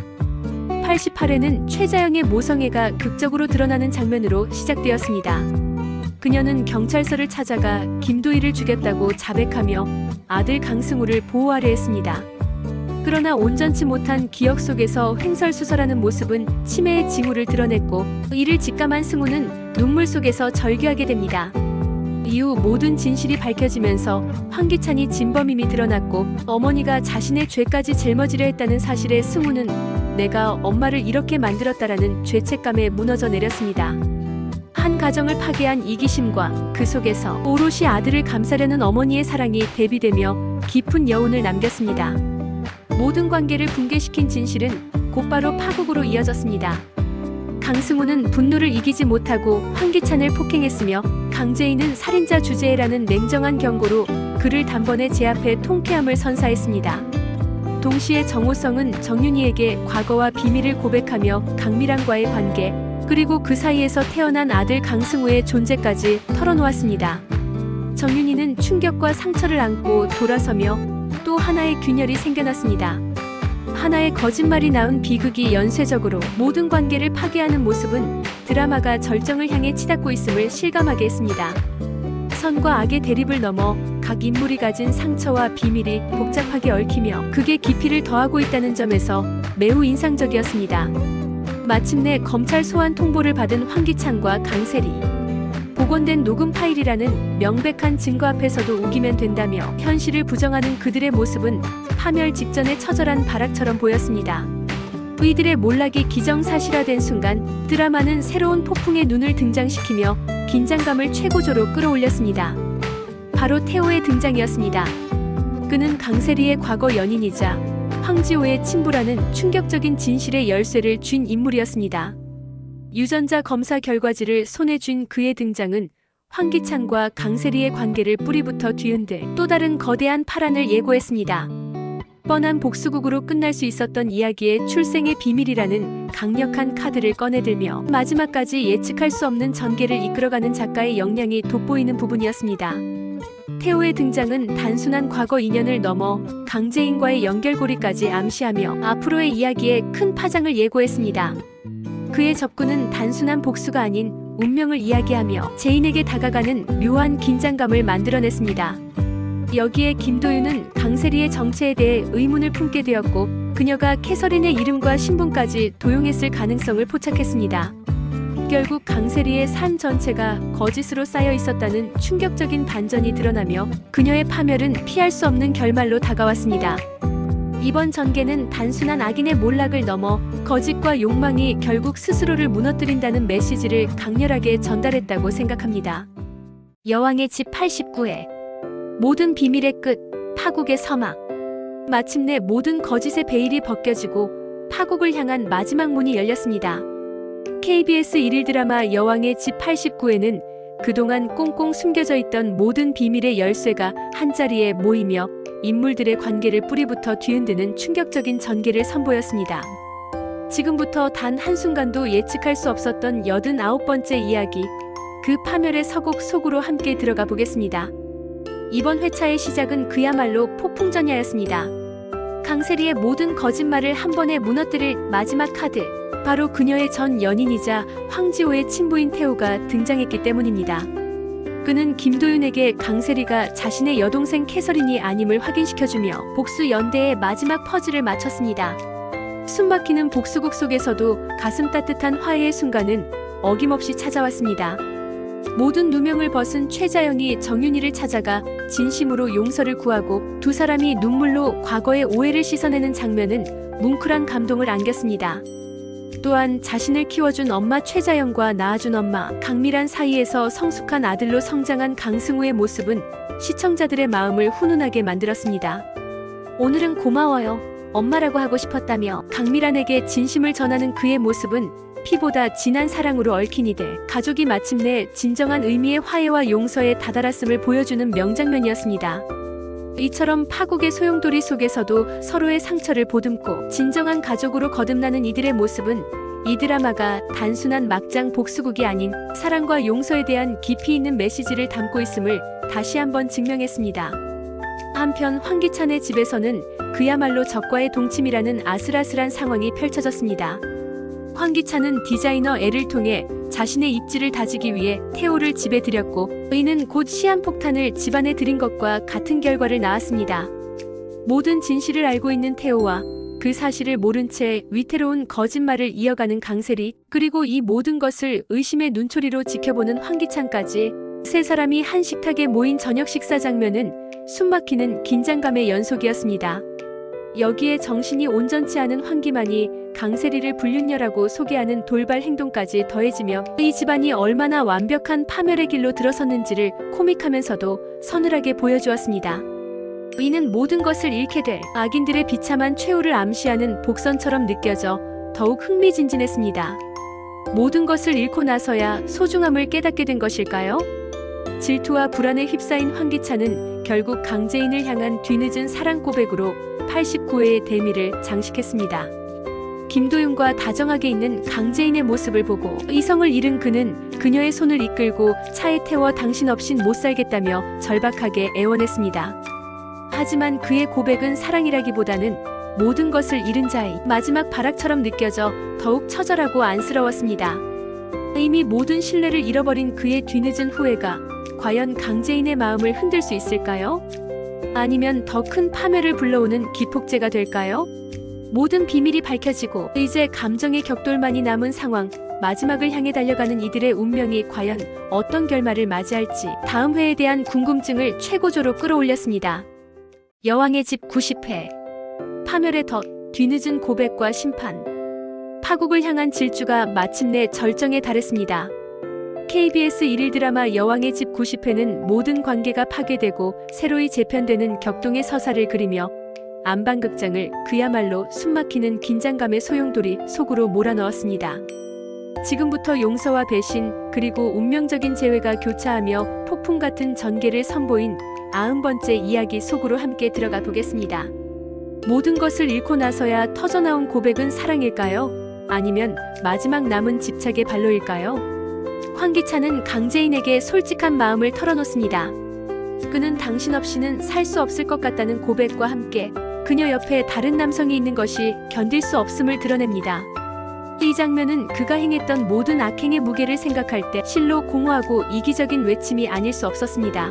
88회는 최자영의 모성애가 극적으로 드러나는 장면으로 시작되었습니다. 그녀는 경찰서를 찾아가 김도희를 죽였다고 자백하며 아들 강승우를 보호하려 했습니다. 그러나 온전치 못한 기억 속에서 횡설수설하는 모습은 치매의 징후를 드러냈고 이를 직감한 승우는 눈물 속에서 절규하게 됩니다. 이후 모든 진실이 밝혀지면서 황기찬이 진범임이 드러났고 어머니가 자신의 죄까지 짊어지려 했다는 사실에 승우는 내가 엄마를 이렇게 만들었다라는 죄책감에 무너져 내렸습니다. 한 가정을 파괴한 이기심과 그 속에서 오롯이 아들을 감싸려는 어머니의 사랑이 대비되며 깊은 여운을 남겼습니다. 모든 관계를 붕괴시킨 진실은 곧바로 파국으로 이어졌습니다. 강승우는 분노를 이기지 못하고 황기찬을 폭행했으며 강재인은 살인자 주제해라는 냉정한 경고로 그를 단번에 제압해 통쾌함을 선사했습니다. 동시에 정호성은 정윤희에게 과거와 비밀을 고백하며 강미란과의 관계 그리고 그 사이에서 태어난 아들 강승우의 존재까지 털어놓았습니다. 정윤희는 충격과 상처를 안고 돌아서며 또 하나의 균열이 생겨났습니다. 하나의 거짓말이 낳은 비극이 연쇄적으로 모든 관계를 파괴하는 모습은 드라마가 절정을 향해 치닫고 있음을 실감하게 했습니다. 선과 악의 대립을 넘어 각 인물이 가진 상처와 비밀이 복잡하게 얽히며 극의 깊이를 더하고 있다는 점에서 매우 인상적이었습니다. 마침내 검찰 소환 통보를 받은 황기찬과 강세리. 복원된 녹음 파일이라는 명백한 증거 앞에서도 우기면 된다며 현실을 부정하는 그들의 모습은 파멸 직전의 처절한 발악처럼 보였습니다. 이들의 몰락이 기정사실화된 순간 드라마는 새로운 폭풍의 눈을 등장시키며 긴장감을 최고조로 끌어올렸습니다. 바로 태호의 등장이었습니다. 그는 강세리의 과거 연인이자 황지호의 친부라는 충격적인 진실의 열쇠를 쥔 인물이었습니다. 유전자 검사 결과지를 손에 쥔 그의 등장은 황기찬과 강세리의 관계를 뿌리부터 뒤흔들 또 다른 거대한 파란을 예고했습니다. 뻔한 복수극으로 끝날 수 있었던 이야기의 출생의 비밀이라는 강력한 카드를 꺼내들며 마지막까지 예측할 수 없는 전개를 이끌어가는 작가의 역량이 돋보이는 부분이었습니다. 태호의 등장은 단순한 과거 인연을 넘어 강재인과의 연결고리까지 암시하며 앞으로의 이야기에 큰 파장을 예고했습니다. 그의 접근은 단순한 복수가 아닌 운명을 이야기하며 재인에게 다가가는 묘한 긴장감을 만들어냈습니다. 여기에 김도윤은 강세리의 정체에 대해 의문을 품게 되었고 그녀가 캐서린의 이름과 신분까지 도용했을 가능성을 포착했습니다. 결국 강세리의 삶 전체가 거짓으로 쌓여 있었다는 충격적인 반전이 드러나며 그녀의 파멸은 피할 수 없는 결말로 다가왔습니다. 이번 전개는 단순한 악인의 몰락을 넘어 거짓과 욕망이 결국 스스로를 무너뜨린다는 메시지를 강렬하게 전달했다고 생각합니다. 여왕의 집 89회 모든 비밀의 끝, 파국의 서막. 마침내 모든 거짓의 베일이 벗겨지고 파국을 향한 마지막 문이 열렸습니다. KBS 1일 드라마 여왕의 집 89회는 그동안 꽁꽁 숨겨져 있던 모든 비밀의 열쇠가 한자리에 모이며 인물들의 관계를 뿌리부터 뒤흔드는 충격적인 전개를 선보였습니다. 지금부터 단 한순간도 예측할 수 없었던 89번째 이야기, 그 파멸의 서곡 속으로 함께 들어가 보겠습니다. 이번 회차의 시작은 그야말로 폭풍전야였습니다. 강세리의 모든 거짓말을 한 번에 무너뜨릴 마지막 카드, 바로 그녀의 전 연인이자 황지호의 친부인 태호가 등장했기 때문입니다. 그는 김도윤에게 강세리가 자신의 여동생 캐서린이 아님을 확인시켜주며 복수 연대의 마지막 퍼즐을 맞췄습니다. 숨막히는 복수극 속에서도 가슴 따뜻한 화해의 순간은 어김없이 찾아왔습니다. 모든 누명을 벗은 최자영이 정윤희를 찾아가 진심으로 용서를 구하고 두 사람이 눈물로 과거의 오해를 씻어내는 장면은 뭉클한 감동을 안겼습니다. 또한 자신을 키워준 엄마 최자영과 낳아준 엄마 강미란 사이에서 성숙한 아들로 성장한 강승우의 모습은 시청자들의 마음을 훈훈하게 만들었습니다. 오늘은 고마워요. 엄마라고 하고 싶었다며 강미란에게 진심을 전하는 그의 모습은 피보다 진한 사랑으로 얽힌 이들 가족이 마침내 진정한 의미의 화해와 용서에 다다랐음을 보여주는 명장면이었습니다. 이처럼 파국의 소용돌이 속에서도 서로의 상처를 보듬고 진정한 가족으로 거듭나는 이들의 모습은 이 드라마가 단순한 막장 복수극이 아닌 사랑과 용서에 대한 깊이 있는 메시지를 담고 있음을 다시 한번 증명했습니다. 한편 황기찬의 집에서는 그야말로 적과의 동침이라는 아슬아슬한 상황이 펼쳐졌습니다. 황기찬은 디자이너 L을 통해 자신의 입지를 다지기 위해 태호를 집에 들였고 이는 곧 시한폭탄을 집안에 들인 것과 같은 결과를 낳았습니다. 모든 진실을 알고 있는 태호와 그 사실을 모른 채 위태로운 거짓말을 이어가는 강세리, 그리고 이 모든 것을 의심의 눈초리로 지켜보는 황기찬까지 세 사람이 한 식탁에 모인 저녁 식사 장면은 숨막히는 긴장감의 연속이었습니다. 여기에 정신이 온전치 않은 황기만이 강세리를 불륜녀라고 소개하는 돌발 행동까지 더해지며 이 집안이 얼마나 완벽한 파멸의 길로 들어섰는지를 코믹하면서도 서늘하게 보여주었습니다. 이는 모든 것을 잃게 될 악인들의 비참한 최후를 암시하는 복선처럼 느껴져 더욱 흥미진진했습니다. 모든 것을 잃고 나서야 소중함을 깨닫게 된 것일까요? 질투와 불안에 휩싸인 황기찬은 결국 강재인을 향한 뒤늦은 사랑 고백으로 89회의 대미를 장식했습니다. 김도윤과 다정하게 있는 강재인의 모습을 보고 이성을 잃은 그는 그녀의 손을 이끌고 차에 태워 당신 없인 못 살겠다며 절박하게 애원했습니다. 하지만 그의 고백은 사랑이라기보다는 모든 것을 잃은 자의 마지막 발악처럼 느껴져 더욱 처절하고 안쓰러웠습니다. 이미 모든 신뢰를 잃어버린 그의 뒤늦은 후회가 과연 강재인의 마음을 흔들 수 있을까요? 아니면 더 큰 파멸을 불러오는 기폭제가 될까요? 모든 비밀이 밝혀지고 이제 감정의 격돌만이 남은 상황, 마지막을 향해 달려가는 이들의 운명이 과연 어떤 결말을 맞이할지 다음 회에 대한 궁금증을 최고조로 끌어올렸습니다. 여왕의 집 90회. 파멸의 덫, 뒤늦은 고백과 심판. 파국을 향한 질주가 마침내 절정에 달했습니다. KBS 1일 드라마 여왕의 집 90회는 모든 관계가 파괴되고 새로이 재편되는 격동의 서사를 그리며 안방극장을 그야말로 숨막히는 긴장감의 소용돌이 속으로 몰아넣었습니다. 지금부터 용서와 배신, 그리고 운명적인 재회가 교차하며 폭풍 같은 전개를 선보인 90번째 이야기 속으로 함께 들어가 보겠습니다. 모든 것을 잃고 나서야 터져나온 고백은 사랑일까요? 아니면 마지막 남은 집착의 발로일까요? 황기찬은 강재인에게 솔직한 마음을 털어놓습니다. 그는 당신 없이는 살 수 없을 것 같다는 고백과 함께 그녀 옆에 다른 남성이 있는 것이 견딜 수 없음을 드러냅니다. 이 장면은 그가 행했던 모든 악행의 무게를 생각할 때 실로 공허하고 이기적인 외침이 아닐 수 없었습니다.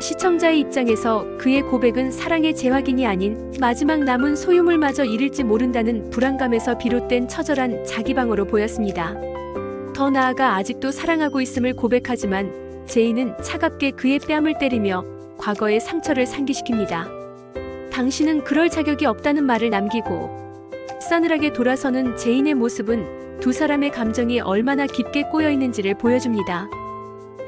시청자의 입장에서 그의 고백은 사랑의 재확인이 아닌 마지막 남은 소유물마저 잃을지 모른다는 불안감에서 비롯된 처절한 자기방어로 보였습니다. 더 나아가 아직도 사랑하고 있음을 고백하지만 제인은 차갑게 그의 뺨을 때리며 과거의 상처를 상기시킵니다. 당신은 그럴 자격이 없다는 말을 남기고 싸늘하게 돌아서는 제인의 모습은 두 사람의 감정이 얼마나 깊게 꼬여 있는지를 보여줍니다.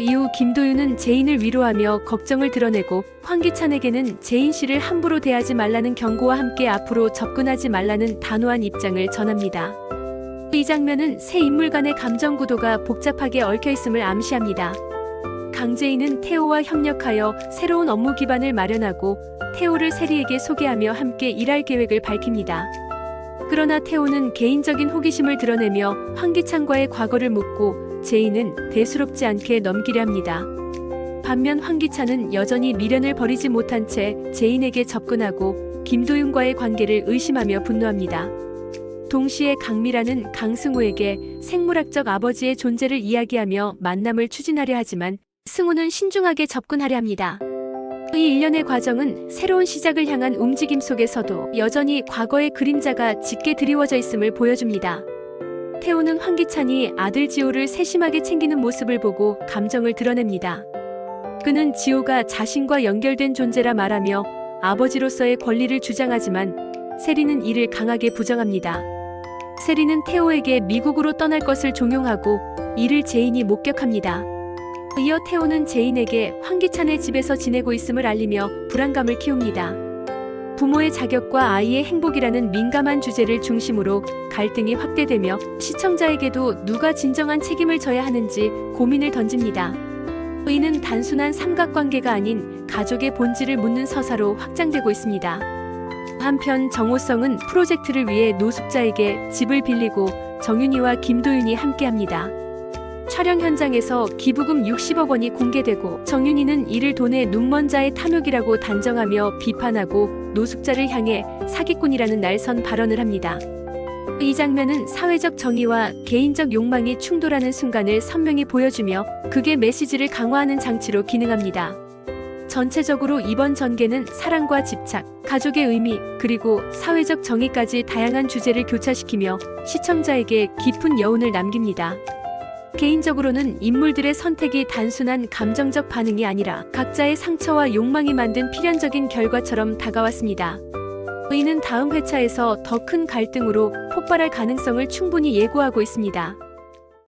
이후 김도윤은 제인을 위로하며 걱정을 드러내고 황기찬에게는 제인 씨를 함부로 대하지 말라는 경고와 함께 앞으로 접근하지 말라는 단호한 입장을 전합니다. 이 장면은 세 인물 간의 감정 구도가 복잡하게 얽혀 있음을 암시합니다. 강재인은 태호와 협력하여 새로운 업무 기반을 마련하고 태호를 세리에게 소개하며 함께 일할 계획을 밝힙니다. 그러나 태호는 개인적인 호기심을 드러내며 황기찬과의 과거를 묻고 제인은 대수롭지 않게 넘기려 합니다. 반면 황기찬은 여전히 미련을 버리지 못한 채 제인에게 접근하고 김도윤과의 관계를 의심하며 분노합니다. 동시에 강미라는 강승우에게 생물학적 아버지의 존재를 이야기하며 만남을 추진하려 하지만 승우는 신중하게 접근하려 합니다. 이 일련의 과정은 새로운 시작을 향한 움직임 속에서도 여전히 과거의 그림자가 짙게 드리워져 있음을 보여줍니다. 태호는 황기찬이 아들 지호를 세심하게 챙기는 모습을 보고 감정을 드러냅니다. 그는 지호가 자신과 연결된 존재라 말하며 아버지로서의 권리를 주장하지만 세리는 이를 강하게 부정합니다. 세리는 태호에게 미국으로 떠날 것을 종용하고 이를 제인이 목격합니다. 이어 태호는 제인에게 황기찬의 집에서 지내고 있음을 알리며 불안감을 키웁니다. 부모의 자격과 아이의 행복이라는 민감한 주제를 중심으로 갈등이 확대되며 시청자에게도 누가 진정한 책임을 져야 하는지 고민을 던집니다. 의는 단순한 삼각관계가 아닌 가족의 본질을 묻는 서사로 확장되고 있습니다. 한편 정호성은 프로젝트를 위해 노숙자에게 집을 빌리고 정윤희와 김도윤이 함께합니다. 촬영 현장에서 기부금 60억 원이 공개되고 정윤희는 이를 돈의 눈먼 자의 탐욕이라고 단정하며 비판하고 노숙자를 향해 사기꾼이라는 날선 발언을 합니다. 이 장면은 사회적 정의와 개인적 욕망이 충돌하는 순간을 선명히 보여주며 극의 메시지를 강화하는 장치로 기능합니다. 전체적으로 이번 전개는 사랑과 집착, 가족의 의미, 그리고 사회적 정의까지 다양한 주제를 교차시키며 시청자에게 깊은 여운을 남깁니다. 개인적으로는 인물들의 선택이 단순한 감정적 반응이 아니라 각자의 상처와 욕망이 만든 필연적인 결과처럼 다가왔습니다. 의는 다음 회차에서 더 큰 갈등으로 폭발할 가능성을 충분히 예고하고 있습니다.